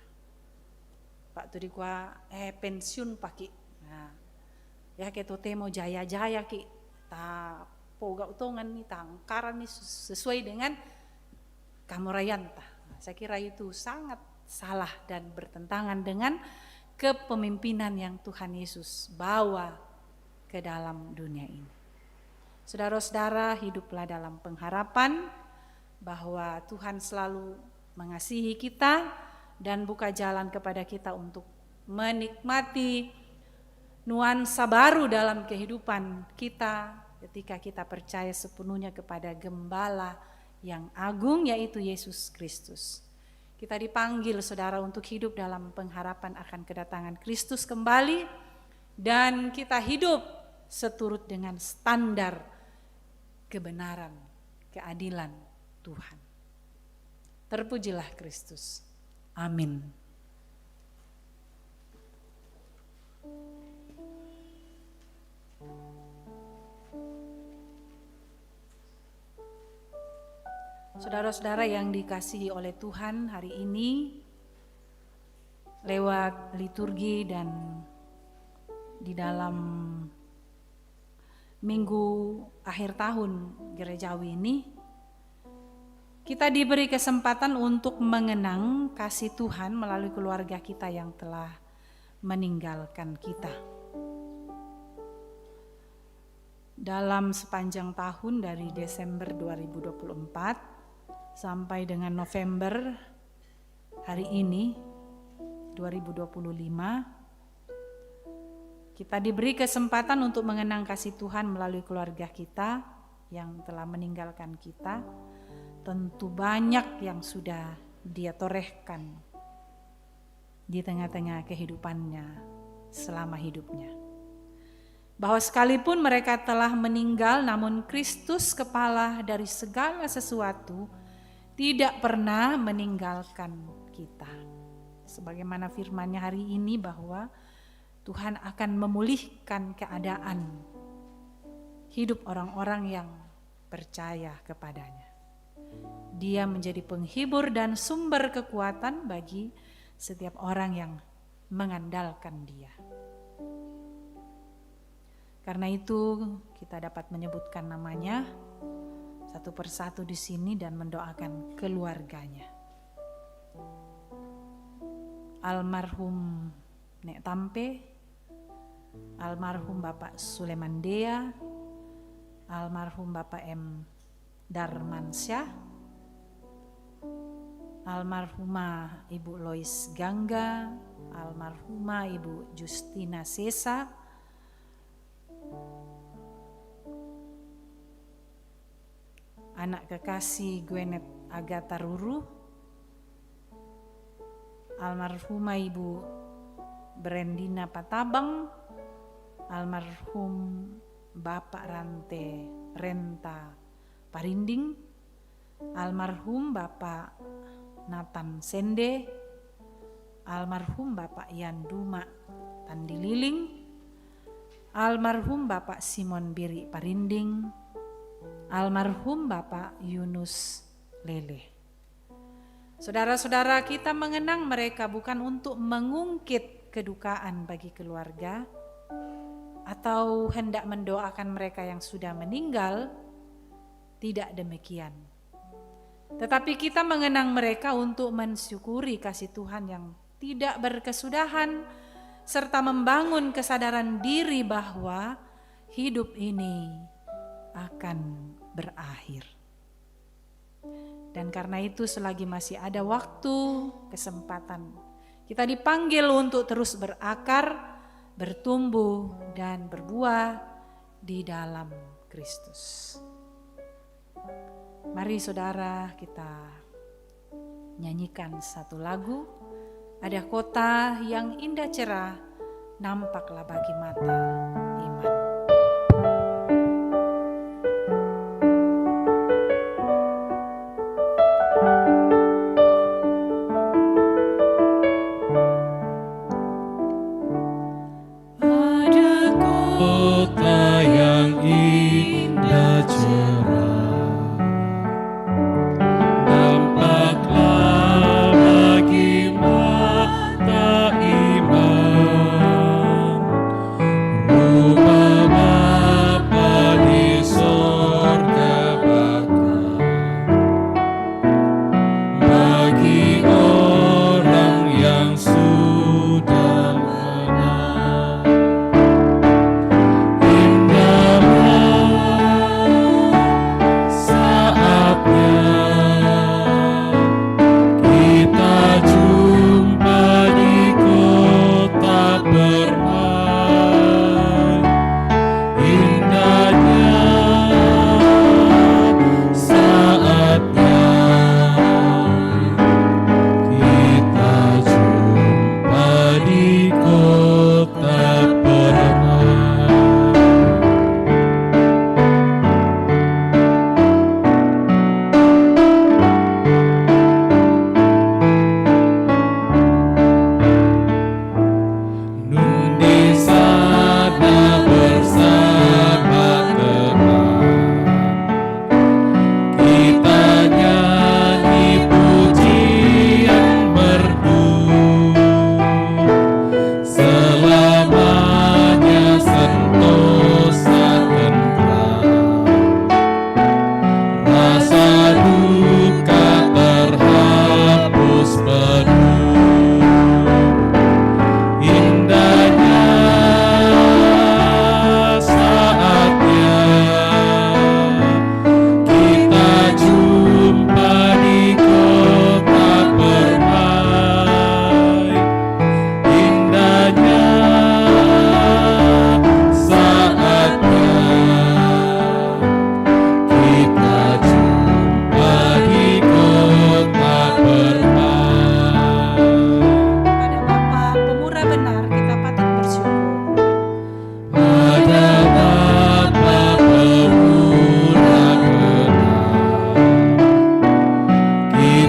Pak tadi gua pensiun paki. Nah, ya keto temo jaya-jaya ki ta poga utongan nih tangkaran nih sesuai dengan kamurayanta. Nah, saya kira itu sangat salah dan bertentangan dengan kepemimpinan yang Tuhan Yesus bawa ke dalam dunia ini. Saudara-saudara, hiduplah dalam pengharapan bahwa Tuhan selalu mengasihi kita dan buka jalan kepada kita untuk menikmati nuansa baru dalam kehidupan kita ketika kita percaya sepenuhnya kepada Gembala yang agung, yaitu Yesus Kristus. Kita dipanggil saudara untuk hidup dalam pengharapan akan kedatangan Kristus kembali, dan kita hidup seturut dengan standar kebenaran, keadilan Tuhan. Terpujilah Kristus. Amin. Saudara-saudara yang dikasihi oleh Tuhan, hari ini lewat liturgi dan di dalam minggu akhir tahun gerejawi ini, kita diberi kesempatan untuk mengenang kasih Tuhan melalui keluarga kita yang telah meninggalkan kita. Dalam sepanjang tahun dari Desember 2024 sampai dengan November hari ini 2025, kita diberi kesempatan untuk mengenang kasih Tuhan melalui keluarga kita yang telah meninggalkan kita. Tentu banyak yang sudah Dia torehkan di tengah-tengah kehidupannya selama hidupnya. Bahwa sekalipun mereka telah meninggal, namun Kristus kepala dari segala sesuatu tidak pernah meninggalkan kita. Sebagaimana firman-Nya hari ini bahwa Tuhan akan memulihkan keadaan hidup orang-orang yang percaya kepadanya. Dia menjadi penghibur dan sumber kekuatan bagi setiap orang yang mengandalkan Dia. Karena itu kita dapat menyebutkan namanya satu persatu di sini dan mendoakan keluarganya. Almarhum Nek Tampe, almarhum Bapak Suleman Dea, almarhum Bapak M. Darmansyah, almarhumah Ibu Lois Gangga, almarhumah Ibu Justina Sesa, anak kekasih Gwenet Agatha Ruru, almarhumah Ibu Brendina Patabang, almarhum Bapak Rante Renta Parinding, almarhum Bapak Nathan Sende, almarhum Bapak Yanduma Tandililing, almarhum Bapak Simon Biri Parinding, almarhum Bapak Yunus Lele. Saudara-saudara, kita mengenang mereka bukan untuk mengungkit kedukaan bagi keluarga atau hendak mendoakan mereka yang sudah meninggal. Tidak demikian. Tetapi kita mengenang mereka untuk mensyukuri kasih Tuhan yang tidak berkesudahan, serta membangun kesadaran diri bahwa hidup ini akan berakhir. Dan karena itu selagi masih ada waktu, kesempatan, kita dipanggil untuk terus berakar, bertumbuh dan berbuah di dalam Kristus. Mari saudara kita nyanyikan satu lagu. Ada kota yang indah cerah, nampaklah bagi mata iman. Kota yang indah cerah, nampaklah bagi mata iman,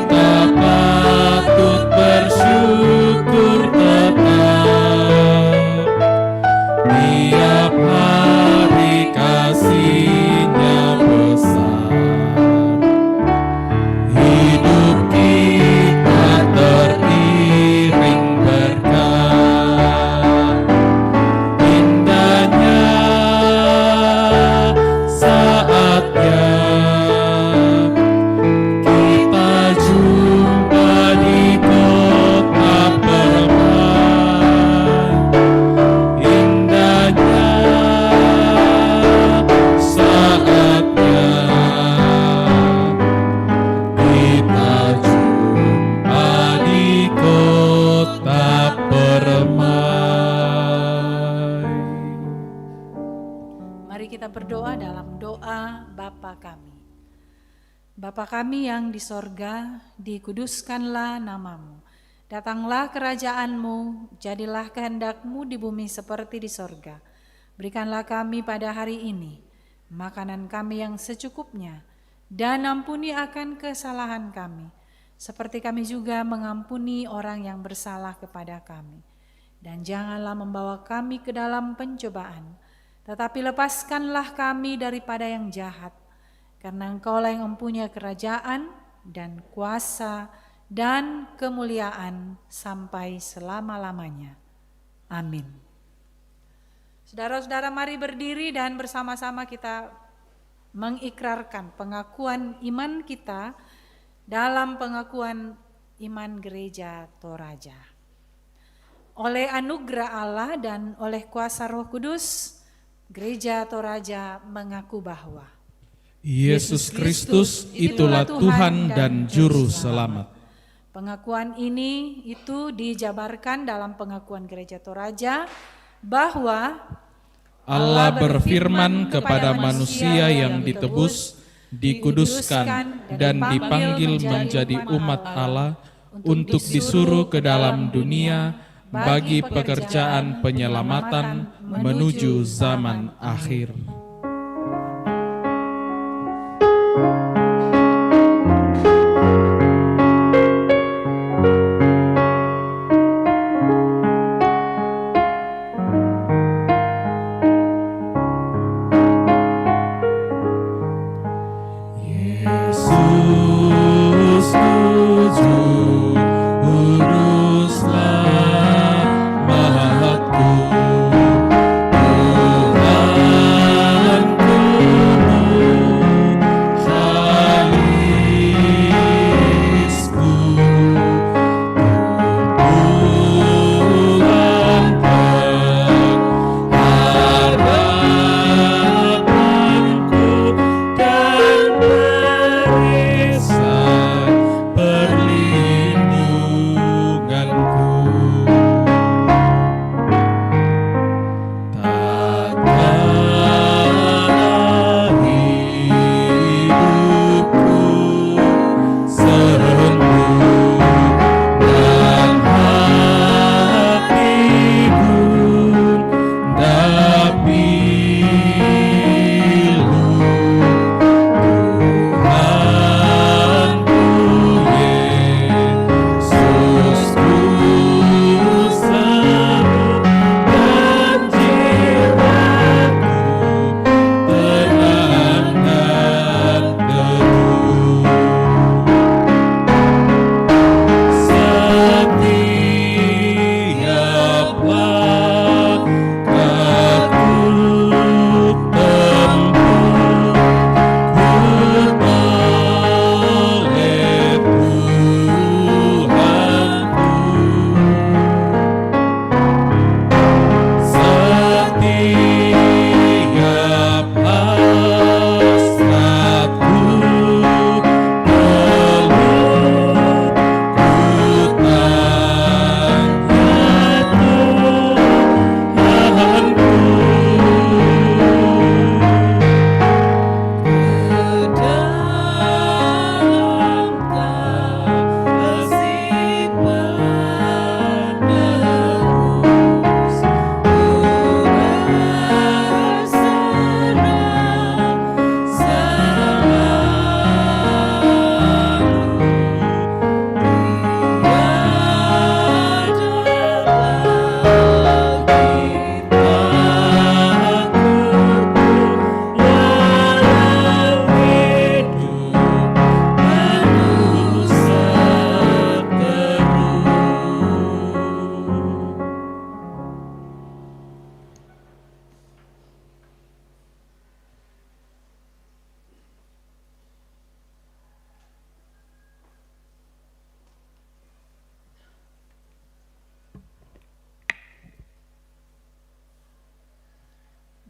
kita patut bersyukur tetap. Tiap hari kasih-Nya besar. Hidup kita teriring berkat. Indahnya saatnya kita jumpa di kota permai. Indahnya saatnya kita jumpa di kota permai. Mari kita berdoa dalam doa Bapa kami. Bapa kami yang di sorga, dikuduskanlah namamu. Datanglah kerajaan-Mu, jadilah kehendak-Mu di bumi seperti di sorga. Berikanlah kami pada hari ini makanan kami yang secukupnya, dan ampuni akan kesalahan kami, seperti kami juga mengampuni orang yang bersalah kepada kami. Dan janganlah membawa kami ke dalam pencobaan, tetapi lepaskanlah kami daripada yang jahat. Karena Engkaulah yang mempunyai kerajaan dan kuasa dan kemuliaan sampai selama-lamanya. Amin. Saudara-saudara, mari berdiri dan bersama-sama kita mengikrarkan pengakuan iman kita dalam pengakuan iman Gereja Toraja. Oleh anugerah Allah dan oleh kuasa Roh Kudus, Gereja Toraja mengaku bahwa Yesus Kristus itulah Tuhan dan Juru Selamat. pengakuan ini itu dijabarkan dalam pengakuan Gereja Toraja bahwa Allah berfirman kepada manusia yang ditebus, dikuduskan, dan dipanggil menjadi umat Allah untuk disuruh ke dalam dunia bagi pekerjaan penyelamatan menuju zaman akhir. Yesus tujuh uruslah mahatku, Tuhanku,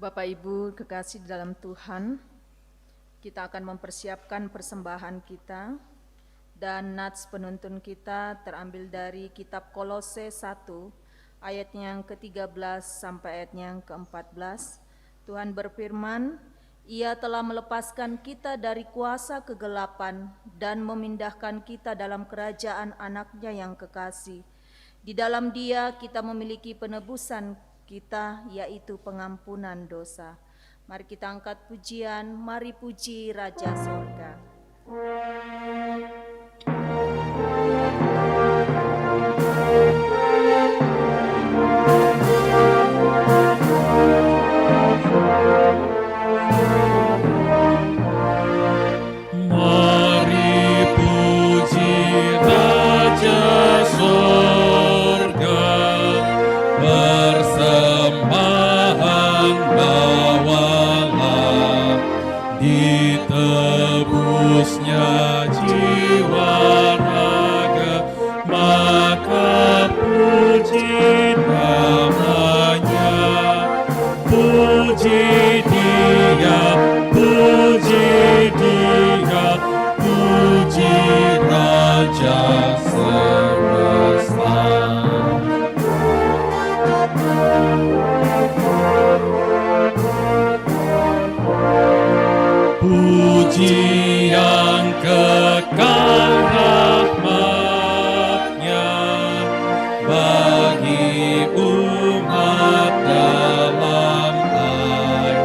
Bapak Ibu kekasih dalam Tuhan, kita akan mempersiapkan persembahan kita dan nats penuntun kita terambil dari kitab Kolose 1 ayatnya yang ke-13 sampai ayatnya yang ke-14. Tuhan berfirman, Ia telah melepaskan kita dari kuasa kegelapan dan memindahkan kita dalam kerajaan anaknya yang kekasih. Di dalam Dia kita memiliki penebusan kita, yaitu pengampunan dosa. Mari kita angkat pujian, mari puji Raja Sorga. Mari puji Raja Sorga, persembahan bawalah, ditebusnya jiwa raga, maka puji namanya. Puji Dia, puji Dia, puji Raja semesta. Puji yang kekal rahmat-Nya bagi umat dalam air,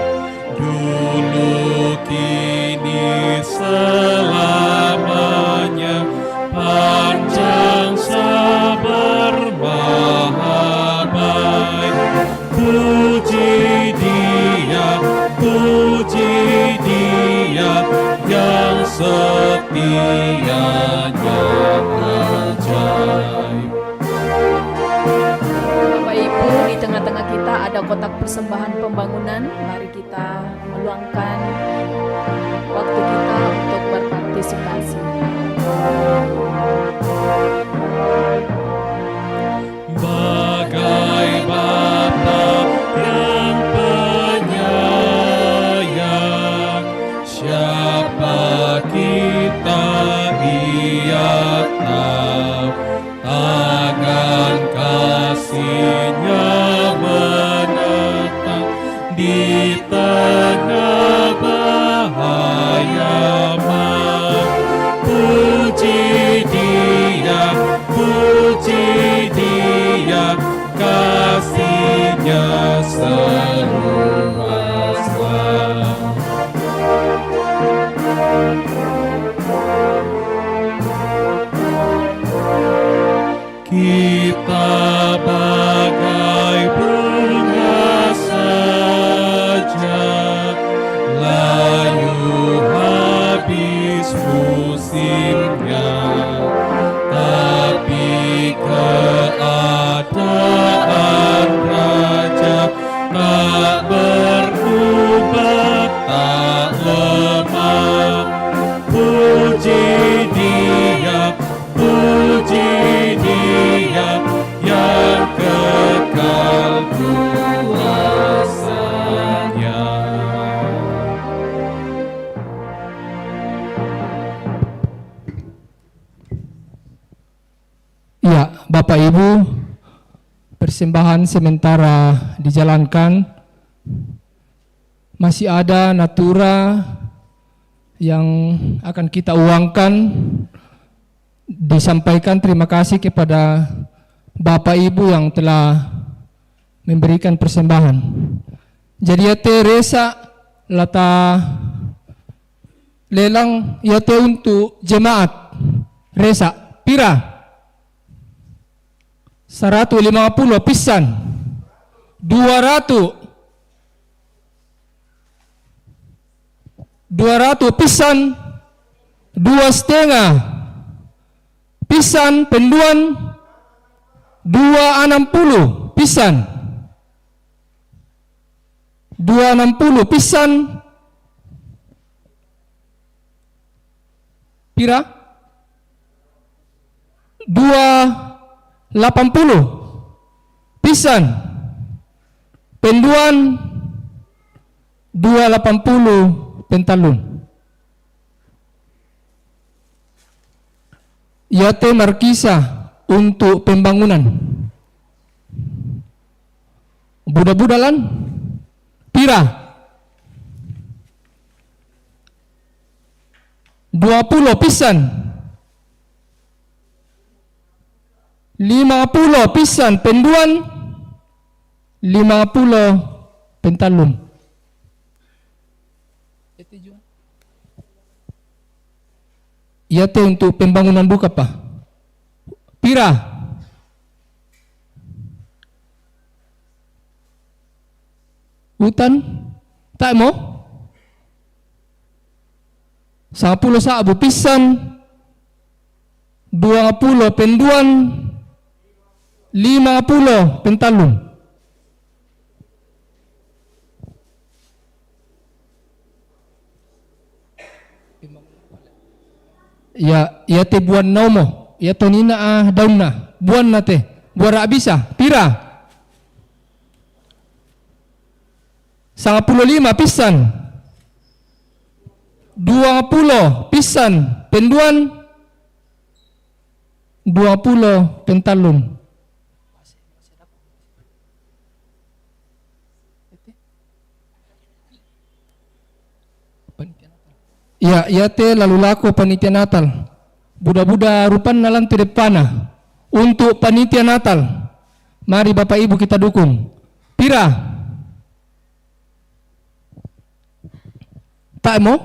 dulu kini selamanya, panjang sabar maha baik. Puji Dia, puji Dia yang setianya ajaib. Bapak Ibu, di tengah-tengah kita ada kotak persembahan pembangunan. Mari kita meluangkan waktu kita untuk berpartisipasi. Bagai Bapa yang penyayang, siapa kita Ia tahu, tangan kasih-Nya menatang di tengah bahaya. Puji Dia, puji Dia, kasih-Nya seluas-luasnya. Kita bagai bunga saja, layu habis musimnya, tapi keadaan Raja tak berubah, tak lemah. Puji Dia, puji Dia yang kekal kuasa-Nya. Ya, Bapak Ibu, persembahan sementara dijalankan. Masih ada natura yang akan kita uangkan. Disampaikan terima kasih kepada Bapak Ibu yang telah memberikan persembahan. Jadi ya Teresa lata lelang ya untuk jemaat Resa pira 150 pisan 200 pisan 2,5 pisan penduan 260 pisan 260 pisan pira 280 pisan penduan 280 Pentalun. Yate Markisa untuk pembangunan. Budak-budalan pira 20 pisan 50 pisan penduan 50 Pentalun. Yate untuk pembangunan buka pa pira hutan tak mo 10 sabu pisan 20 penduan 50 Pentalun. Ya te buan naumo ya tonina daunna buan nate buara bisa pira 15 pisan 20 pisan penduan 20 Pentalun. Ya te lalu laku panitia Natal. Buda-buda rupan nalan tu depana untuk panitia Natal. Mari Bapak Ibu kita dukung. Pira? Tak mo?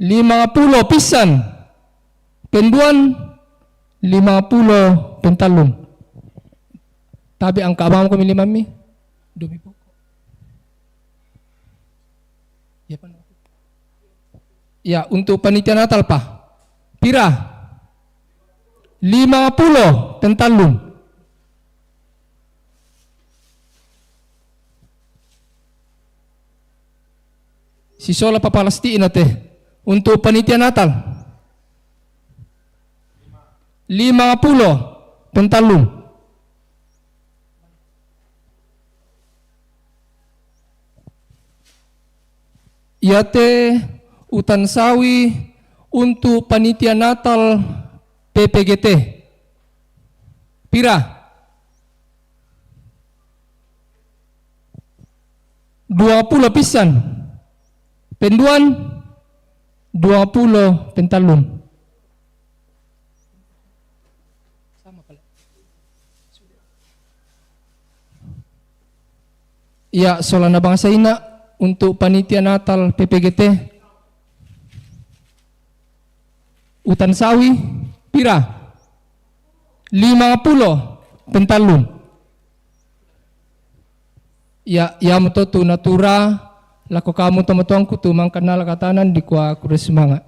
50 pisan. Penduan 50 Pentalun. Tapi angka abang ko miliman mi. Dumi po. Ya untuk panitia Natal pa. Pira? 50 Pentalun. Si sola pa palastiin nate untuk panitia Natal 50 Pentalun. Yate Utan Sawi untuk panitia Natal PPGT pira 20 pisan penduan 20 Pentalun. Ya solana bangsa ina untuk panitia Natal PPGT Utan Sawi pira 50 Pentalun. Ya mototu natura lako kamu tomo-tomku tu mangkanal katanan di kuah kuda semangat.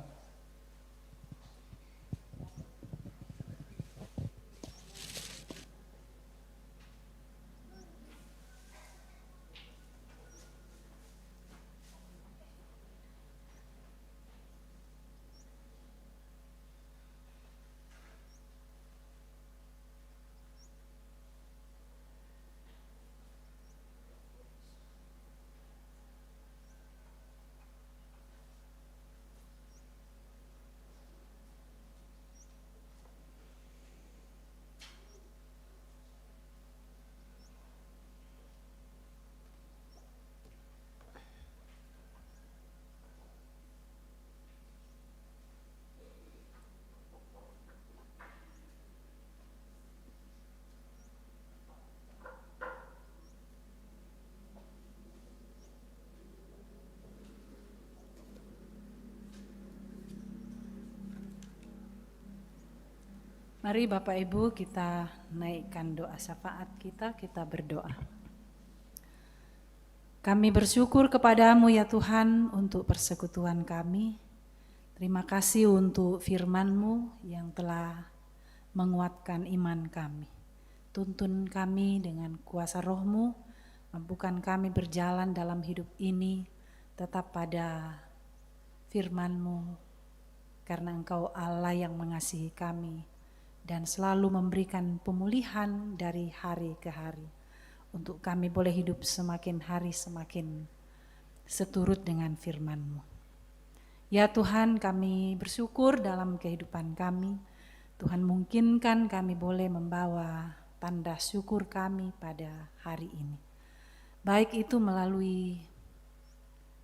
Mari Bapak Ibu kita naikkan doa syafaat kita berdoa. Kami bersyukur kepadamu ya Tuhan untuk persekutuan kami. Terima kasih untuk firman-Mu yang telah menguatkan iman kami. Tuntun kami dengan kuasa Roh-Mu, mampukan kami berjalan dalam hidup ini tetap pada firman-Mu, karena Engkau Allah yang mengasihi kami dan selalu memberikan pemulihan dari hari ke hari. untuk kami boleh hidup semakin hari semakin seturut dengan firman-Mu. Ya Tuhan, kami bersyukur dalam kehidupan kami. Tuhan mungkinkan kami boleh membawa tanda syukur kami pada hari ini. Baik itu melalui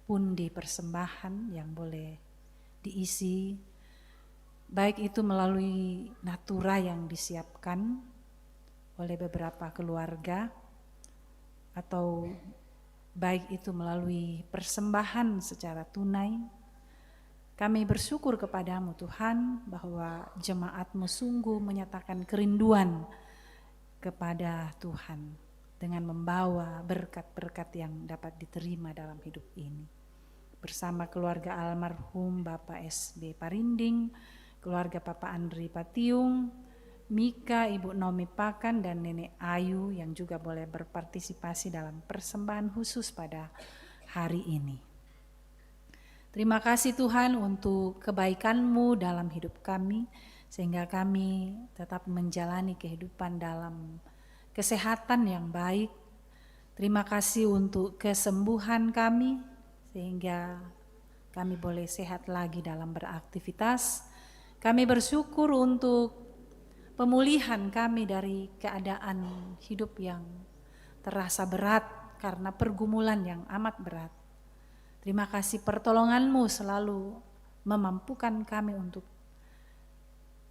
pundi persembahan yang boleh diisi, baik itu melalui natura yang disiapkan oleh beberapa keluarga, atau baik itu melalui persembahan secara tunai. Kami bersyukur kepadamu Tuhan bahwa jemaat-Mu sungguh menyatakan kerinduan kepada Tuhan dengan membawa berkat-berkat yang dapat diterima dalam hidup ini. Bersama keluarga almarhum Bapak S.B. Parinding, keluarga Papa Andri Patiung, Mika, Ibu Nomi Pakan, dan Nenek Ayu yang juga boleh berpartisipasi dalam persembahan khusus pada hari ini. Terima kasih Tuhan untuk kebaikan-Mu dalam hidup kami, sehingga kami tetap menjalani kehidupan dalam kesehatan yang baik. Terima kasih untuk kesembuhan kami, sehingga kami boleh sehat lagi dalam beraktivitas. Kami bersyukur untuk pemulihan kami dari keadaan hidup yang terasa berat karena pergumulan yang amat berat. Terima kasih pertolongan-Mu selalu memampukan kami untuk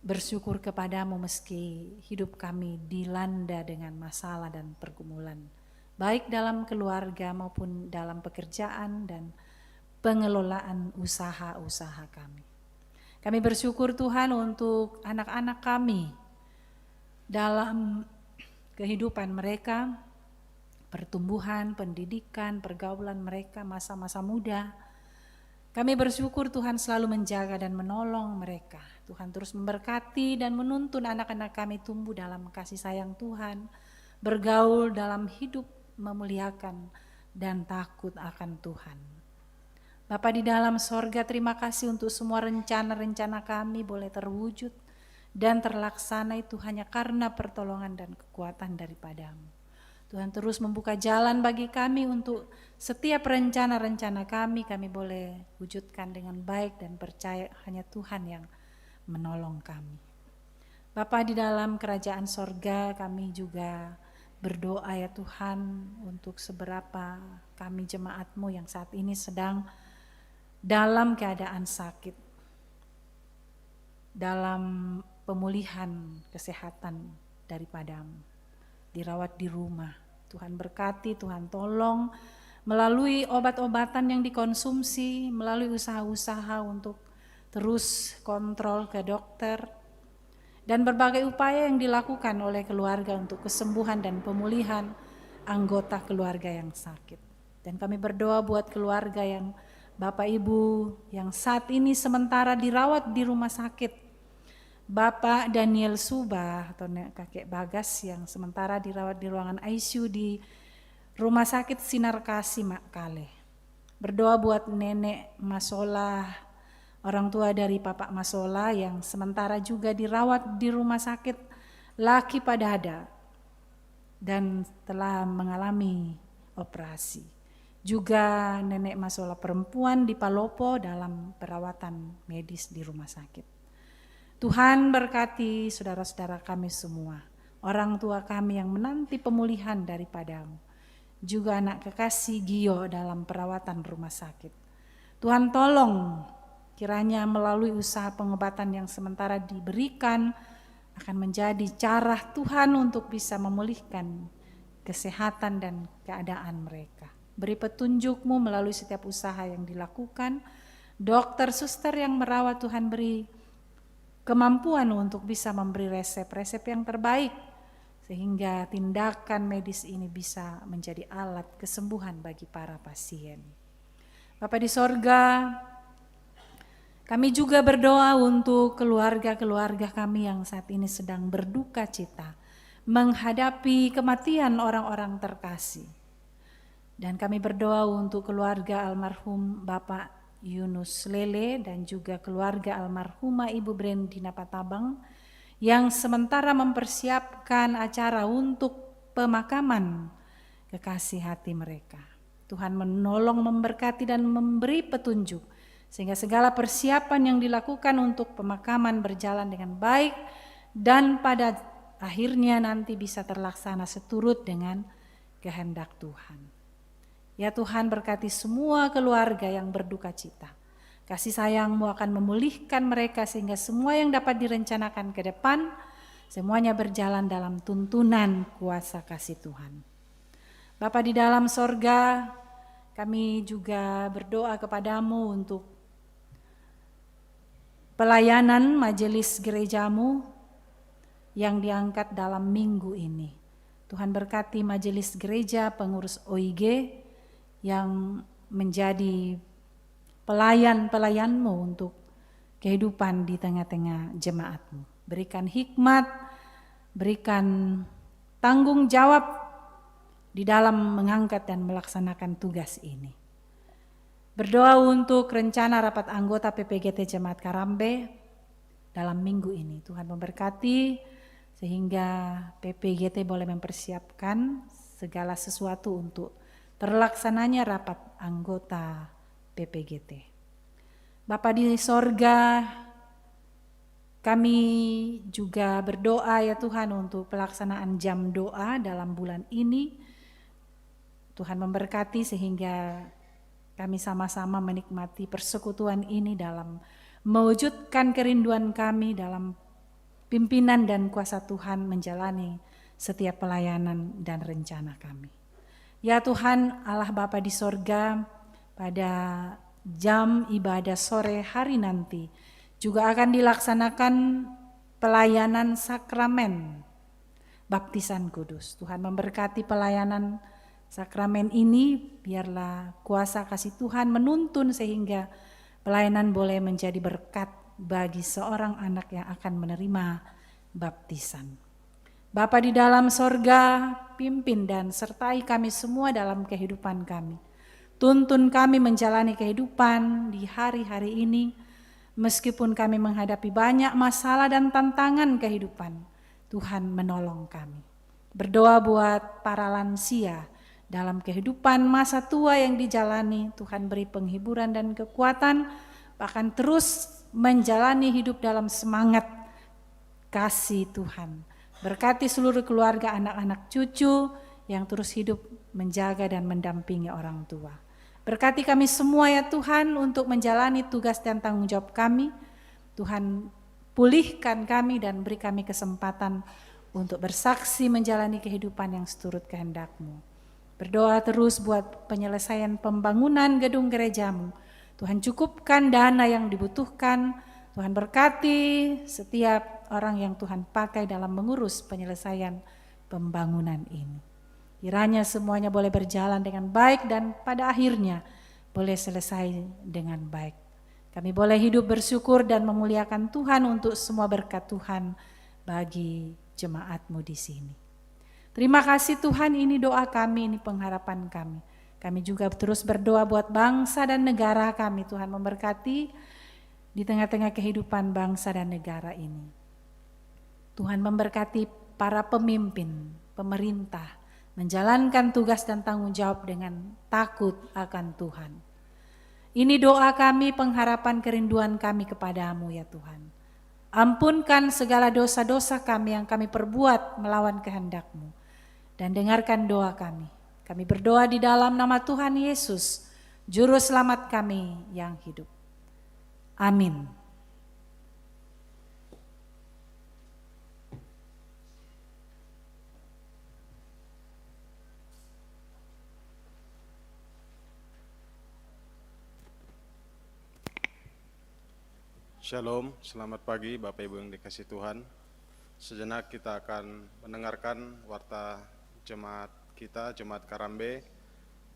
bersyukur kepadamu meski hidup kami dilanda dengan masalah dan pergumulan, baik dalam keluarga maupun dalam pekerjaan dan pengelolaan usaha-usaha kami. Kami bersyukur Tuhan untuk anak-anak kami dalam kehidupan mereka, pertumbuhan, pendidikan, pergaulan mereka, masa-masa muda. Kami bersyukur Tuhan selalu menjaga dan menolong mereka. Tuhan terus memberkati dan menuntun anak-anak kami tumbuh dalam kasih sayang Tuhan, bergaul dalam hidup memuliakan dan takut akan Tuhan. Bapa di dalam sorga, terima kasih untuk semua rencana-rencana kami boleh terwujud dan terlaksana itu hanya karena pertolongan dan kekuatan daripada-Mu. Tuhan terus membuka jalan bagi kami untuk setiap rencana-rencana kami boleh wujudkan dengan baik dan percaya hanya Tuhan yang menolong kami. Bapa di dalam kerajaan sorga, kami juga berdoa ya Tuhan untuk seberapa kami jemaat-Mu yang saat ini sedang dalam keadaan sakit, dalam pemulihan kesehatan daripada-Mu, dirawat di rumah. Tuhan berkati, Tuhan tolong melalui obat-obatan yang dikonsumsi, melalui usaha-usaha untuk terus kontrol ke dokter, dan berbagai upaya yang dilakukan oleh keluarga untuk kesembuhan dan pemulihan anggota keluarga yang sakit. Dan kami berdoa buat keluarga yang Bapak Ibu yang saat ini sementara dirawat di rumah sakit, Bapak Daniel Subah atau kakek Bagas yang sementara dirawat di ruangan ICU di Rumah Sakit Sinar Kasih Makkale. Berdoa buat Nenek Masola, orang tua dari Papa Masola yang sementara juga dirawat di Rumah Sakit Laki Padada dan telah mengalami operasi. Juga Nenek Masola perempuan di Palopo dalam perawatan medis di rumah sakit. Tuhan berkati saudara-saudara kami semua, orang tua kami yang menanti pemulihan daripada-Mu, juga anak kekasih Gio dalam perawatan rumah sakit. Tuhan tolong kiranya melalui usaha pengobatan yang sementara diberikan akan menjadi cara Tuhan untuk bisa memulihkan kesehatan dan keadaan mereka. Beri petunjuk-Mu melalui setiap usaha yang dilakukan, dokter, suster yang merawat, Tuhan beri kemampuan untuk bisa memberi resep-resep yang terbaik sehingga tindakan medis ini bisa menjadi alat kesembuhan bagi para pasien. Bapa di sorga, kami juga berdoa untuk keluarga-keluarga kami yang saat ini sedang berduka cita menghadapi kematian orang-orang terkasih. Dan kami berdoa untuk keluarga almarhum Bapak Yunus Lele dan juga keluarga almarhumah Ibu Brendina Patabang yang sementara mempersiapkan acara untuk pemakaman kekasih hati mereka. Tuhan menolong, memberkati dan memberi petunjuk sehingga segala persiapan yang dilakukan untuk pemakaman berjalan dengan baik dan pada akhirnya nanti bisa terlaksana seturut dengan kehendak Tuhan. Ya Tuhan, berkati semua keluarga yang berduka cita. Kasih sayang-Mu akan memulihkan mereka sehingga semua yang dapat direncanakan ke depan semuanya berjalan dalam tuntunan kuasa kasih Tuhan. Bapa di dalam sorga, kami juga berdoa kepadamu untuk pelayanan majelis gerejamu yang diangkat dalam minggu ini. Tuhan berkati majelis gereja pengurus OIG yang menjadi pelayan-pelayanmu untuk kehidupan di tengah-tengah jemaatmu. Berikan hikmat, berikan tanggung jawab di dalam mengangkat dan melaksanakan tugas ini. Berdoa untuk rencana rapat anggota PPGT Jemaat Karambe dalam minggu ini. Tuhan memberkati sehingga PPGT boleh mempersiapkan segala sesuatu untuk terlaksananya rapat anggota PPGT. Bapa di sorga, kami juga berdoa ya Tuhan untuk pelaksanaan jam doa dalam bulan ini. Tuhan memberkati sehingga kami sama-sama menikmati persekutuan ini dalam mewujudkan kerinduan kami dalam pimpinan dan kuasa Tuhan menjalani setiap pelayanan dan rencana kami. Ya Tuhan Allah Bapa di sorga, pada jam ibadah sore hari nanti juga akan dilaksanakan pelayanan sakramen baptisan kudus. Tuhan memberkati pelayanan sakramen ini, biarlah kuasa kasih Tuhan menuntun sehingga pelayanan boleh menjadi berkat bagi seorang anak yang akan menerima baptisan. Bapa di dalam sorga, pimpin dan sertai kami semua dalam kehidupan kami. Tuntun kami menjalani kehidupan di hari-hari ini, meskipun kami menghadapi banyak masalah dan tantangan kehidupan, Tuhan menolong kami. Berdoa buat para lansia, dalam kehidupan masa tua yang dijalani, Tuhan beri penghiburan dan kekuatan, bahkan terus menjalani hidup dalam semangat kasih Tuhan. Berkati seluruh keluarga, anak-anak cucu yang terus hidup menjaga dan mendampingi orang tua. Berkati kami semua ya Tuhan untuk menjalani tugas dan tanggung jawab kami. Tuhan pulihkan kami dan beri kami kesempatan untuk bersaksi menjalani kehidupan yang seturut kehendak-Mu. Berdoa terus buat penyelesaian pembangunan gedung gerejamu. Tuhan cukupkan dana yang dibutuhkan. Tuhan berkati setiap orang yang Tuhan pakai dalam mengurus penyelesaian pembangunan ini. Kiranya semuanya boleh berjalan dengan baik dan pada akhirnya boleh selesai dengan baik. Kami boleh hidup bersyukur dan memuliakan Tuhan untuk semua berkat Tuhan bagi jemaat-Mu di sini. Terima kasih Tuhan, ini doa kami, ini pengharapan kami. Kami juga terus berdoa buat bangsa dan negara kami. Tuhan memberkati di tengah-tengah kehidupan bangsa dan negara ini. Tuhan memberkati para pemimpin, pemerintah, menjalankan tugas dan tanggung jawab dengan takut akan Tuhan. Ini doa kami, pengharapan kerinduan kami kepadamu ya Tuhan. Ampunkan segala dosa-dosa kami yang kami perbuat melawan kehendak-Mu. Dan dengarkan doa kami. Kami berdoa di dalam nama Tuhan Yesus, Juru Selamat kami yang hidup. Amin. Shalom, selamat pagi Bapak Ibu yang dikasihi Tuhan. Sejenak kita akan mendengarkan warta jemaat kita, Jemaat Karambe,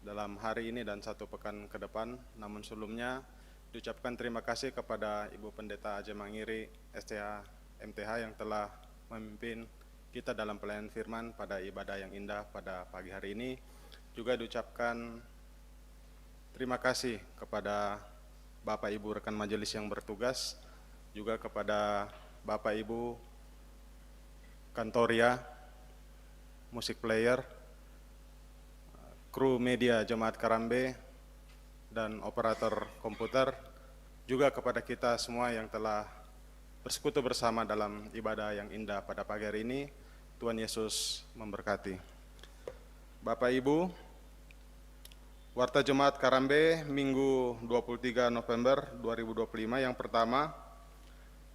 dalam hari ini dan satu pekan ke depan. Namun sebelumnya diucapkan terima kasih kepada Ibu Pendeta Aje Mangiri, STH MTH yang telah memimpin kita dalam pelayanan firman pada ibadah yang indah pada pagi hari ini. Juga diucapkan terima kasih kepada Bapak Ibu rekan majelis yang bertugas, juga kepada Bapak Ibu Kantoria, musik player, kru media Jemaat Karambe, dan operator komputer, juga kepada kita semua yang telah bersekutu bersama dalam ibadah yang indah pada pagi hari ini. Tuhan Yesus memberkati. Bapak Ibu, Warta Jemaat Karambe Minggu 23 November 2025 yang pertama,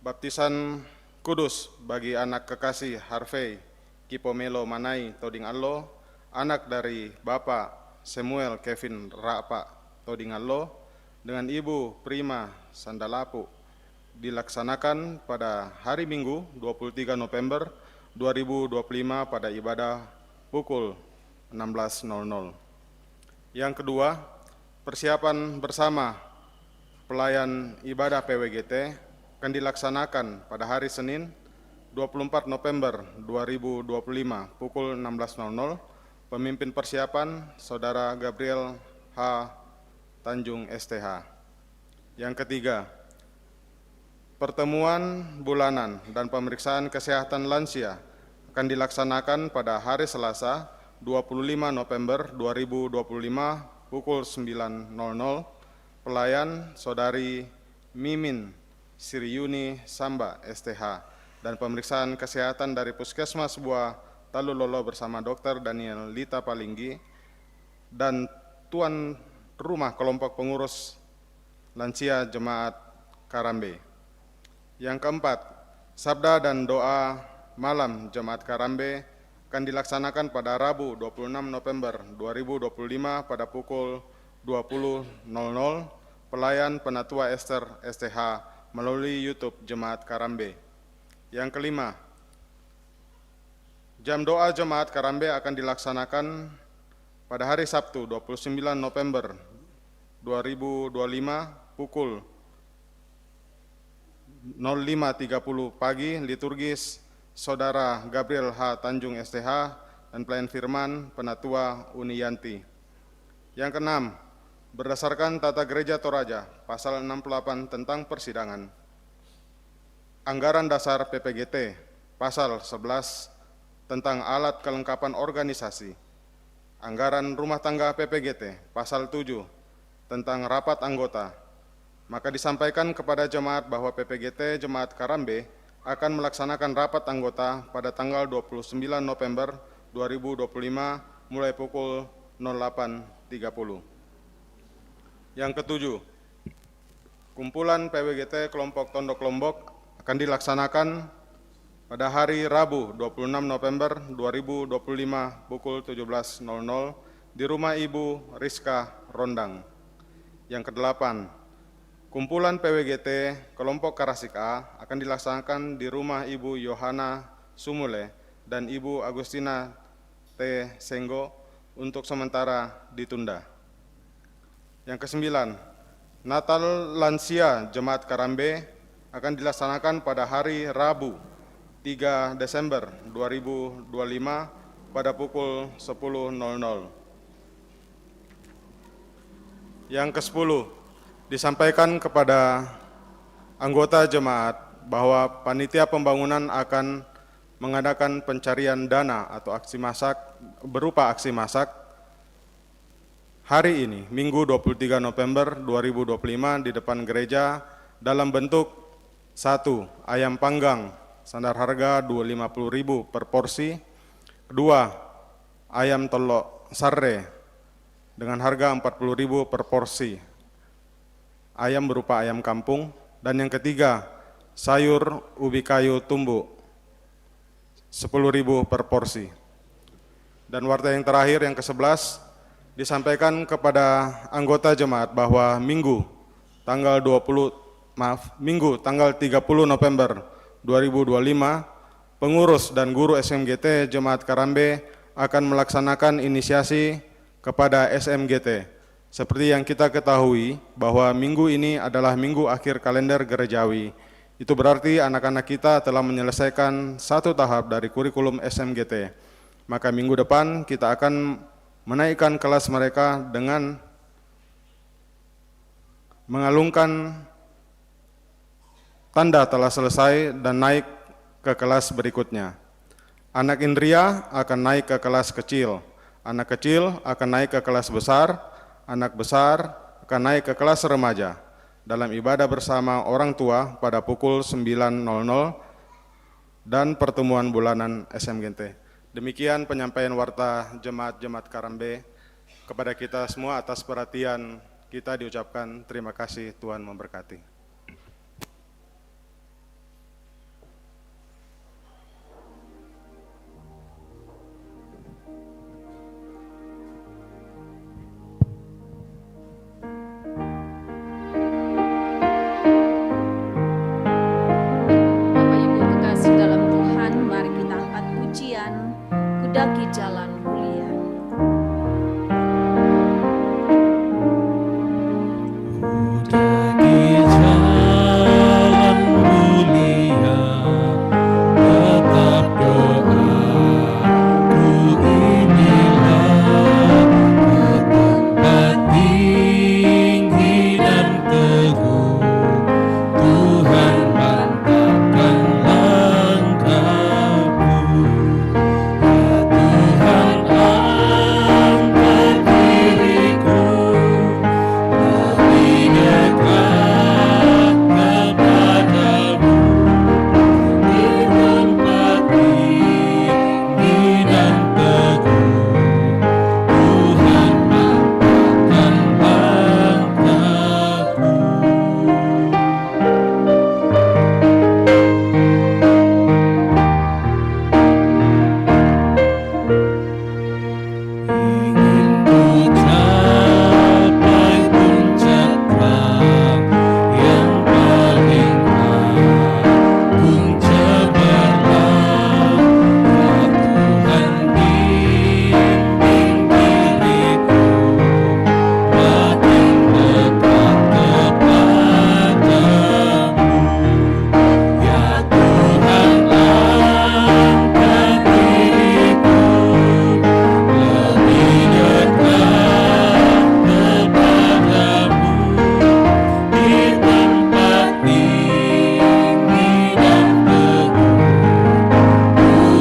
baptisan kudus bagi anak kekasih Harvey Kipomelo Manai Toding Allo, anak dari Bapak Samuel Kevin Rapa Toding Allo, dengan Ibu Prima Sandalapu, dilaksanakan pada hari Minggu 23 November 2025 pada ibadah pukul 16.00. Yang kedua, persiapan bersama pelayan ibadah PWGT akan dilaksanakan pada hari Senin 24 November 2025 pukul 16.00. Pemimpin persiapan Saudara Gabriel H. Tanjung STH. Yang ketiga, pertemuan bulanan dan pemeriksaan kesehatan lansia akan dilaksanakan pada hari Selasa 25 November 2025 pukul 9.00. Pelayan Saudari Mimin Siriuni Samba STH dan pemeriksaan kesehatan dari Puskesmas Buah Talulolo bersama Dr. Daniel Lita Palinggi dan Tuan Rumah Kelompok Pengurus Lansia Jemaat Karambe. Yang keempat, sabda dan doa malam Jemaat Karambe akan dilaksanakan pada Rabu 26 November 2025 pada pukul 20.00. Pelayan Penatua Esther STH melalui YouTube Jemaat Karambe. Yang kelima, jam doa Jemaat Karambe akan dilaksanakan pada hari Sabtu 29 November 2025 pukul 05.30 pagi, liturgis Saudara Gabriel H. Tanjung STH dan pelayan firman Penatua Uniyanti. Yang keenam, berdasarkan Tata Gereja Toraja pasal 68 tentang persidangan, anggaran dasar PPGT pasal 11 tentang alat kelengkapan organisasi, anggaran rumah tangga PPGT pasal 7 tentang rapat anggota, maka disampaikan kepada jemaat bahwa PPGT Jemaat Karambe akan melaksanakan rapat anggota pada tanggal 29 November 2025 mulai pukul 08.30. Yang ketujuh, kumpulan PWGT kelompok Tondok Lombok akan dilaksanakan pada hari Rabu 26 November 2025 pukul 17.00 di rumah Ibu Rizka Rondang. Yang kedelapan, kumpulan PWGT kelompok Karasik A akan dilaksanakan di rumah Ibu Yohana Sumule dan Ibu Agustina T. Senggo untuk sementara ditunda. Yang kesembilan, Natal Lansia Jemaat Karambe akan dilaksanakan pada hari Rabu 3 Desember 2025 pada pukul 10.00. Yang ke-10, disampaikan kepada anggota jemaat bahwa panitia pembangunan akan mengadakan pencarian dana atau aksi masak berupa aksi masak hari ini, Minggu 23 November 2025 di depan gereja dalam bentuk 1. Ayam panggang standar harga Rp250.000 per porsi. 2. Ayam telok sarre dengan harga Rp40.000 per porsi. Ayam berupa ayam kampung. Dan yang ketiga, sayur ubi kayu tumbuk Rp10.000 per porsi. Dan warta yang terakhir yang ke-11, disampaikan kepada anggota jemaat bahwa Minggu tanggal 30 November 2025 pengurus dan guru SMGT Jemaat Karambe akan melaksanakan inisiasi kepada SMGT. Seperti yang kita ketahui bahwa minggu ini adalah minggu akhir kalender gerejawi. Itu berarti anak-anak kita telah menyelesaikan satu tahap dari kurikulum SMGT. Maka minggu depan kita akan menaikkan kelas mereka dengan mengalungkan tanda telah selesai dan naik ke kelas berikutnya. Anak Indria akan naik ke kelas kecil, Anak kecil akan naik ke kelas besar, anak besar akan naik ke kelas remaja. Dalam ibadah bersama orang tua pada pukul 9.00 dan pertemuan bulanan SMGT. Demikian penyampaian warta Jemaat Karambe. Kepada kita semua atas perhatian kita diucapkan terima kasih, Tuhan memberkati. Bapak Ibu kekasih dalam Tuhan, mari kita angkat pujian, kudaki jalan mulia. Kudaki jalan mulia, tetap doaku inilah, ke tempat tinggi dan teguh, Tuhan mantapkan langkahku. Ya Tuhan, angkat diriku lebih dekat kepadamu, di tempat tinggi dan teguh, Tuhan mantapkan langkahku. Ingin ku capai puncak terang yang paling agung cemerlang. Ya Tuhan, bimbing diriku makin dekat kepadamu. Ya Tuhan, angkat diriku lebih dekat kepadamu, di tempat tinggi dan teguh,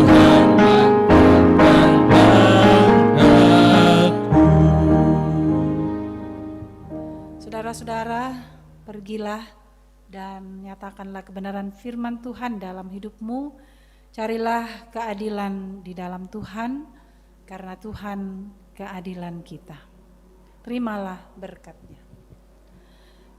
Tuhan mantapkan langkahku. Saudara-saudara, pergilah dan nyatakanlah kebenaran firman Tuhan dalam hidupmu. Carilah keadilan di dalam Tuhan, karena Tuhan keadilan kita. Terimalah berkat-Nya.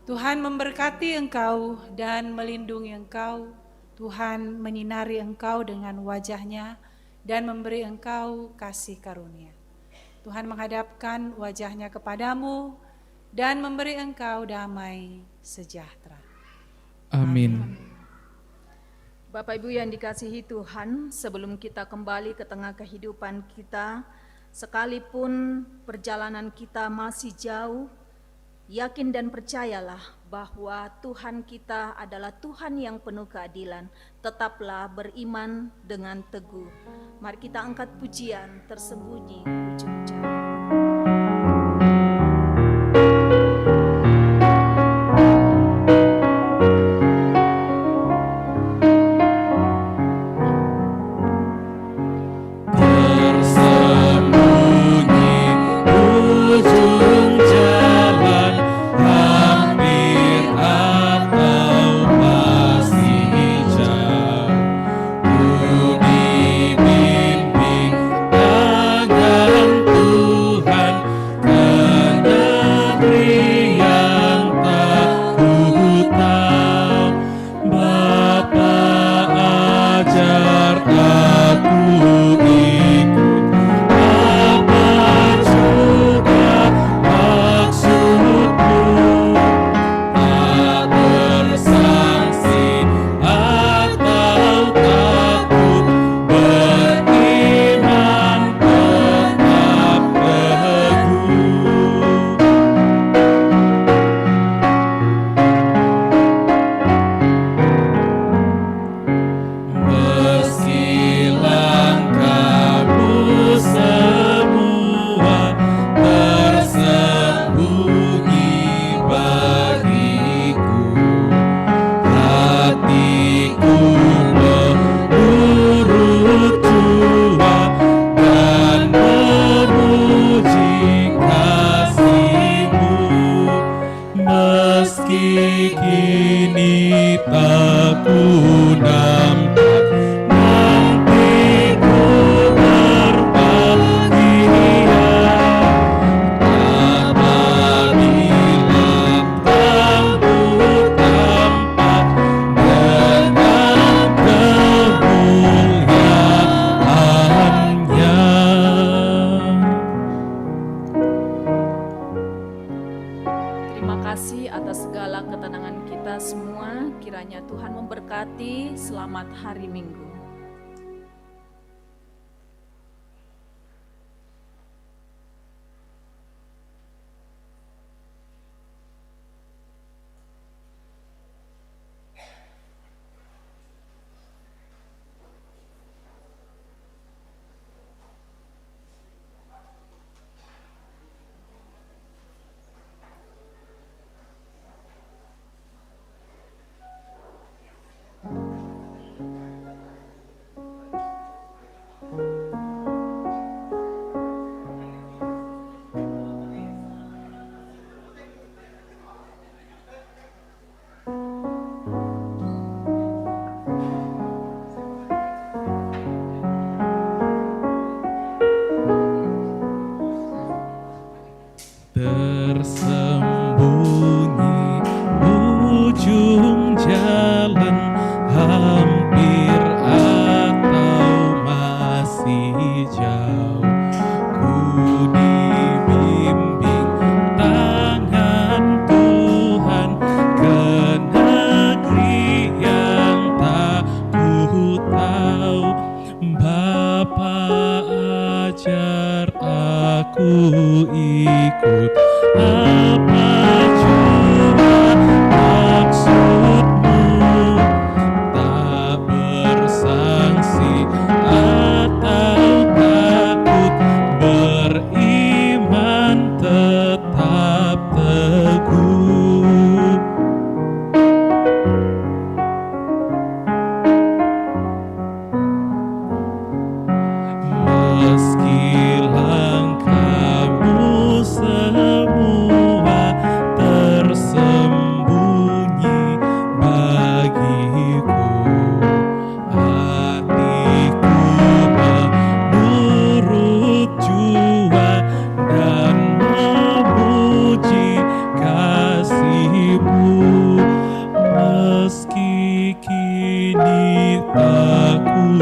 Tuhan memberkati engkau dan melindungi engkau. Tuhan menyinari engkau dengan wajah-Nya dan memberi engkau kasih karunia. Tuhan menghadapkan wajah-Nya kepadamu dan memberi engkau damai sejahtera. Amin. Bapak Ibu yang dikasihi Tuhan, sebelum kita kembali ke tengah kehidupan kita, sekalipun perjalanan kita masih jauh, yakin dan percayalah bahwa Tuhan kita adalah Tuhan yang penuh keadilan. Tetaplah beriman dengan teguh. Mari kita angkat pujian tersembunyi ujung jalan. Tersembunyi ujung jalan, hampir atau masih hijau, ku dibimbing tangan Tuhan. Selamat hari Minggu. Tersembunyi ujung jalan, hampir atau masih jauh, ku dibimbing tangan Tuhan ke negeri yang tak ku tahu. Bapa ajar aku ikut, apa jua maksudmu, tak bersangsi atau takut, beriman tetap teguh. Meski langkahmu semua tersembunyi bagiku, hatiku menurut jua dan memuji kasih-Mu. Meski kini tak ku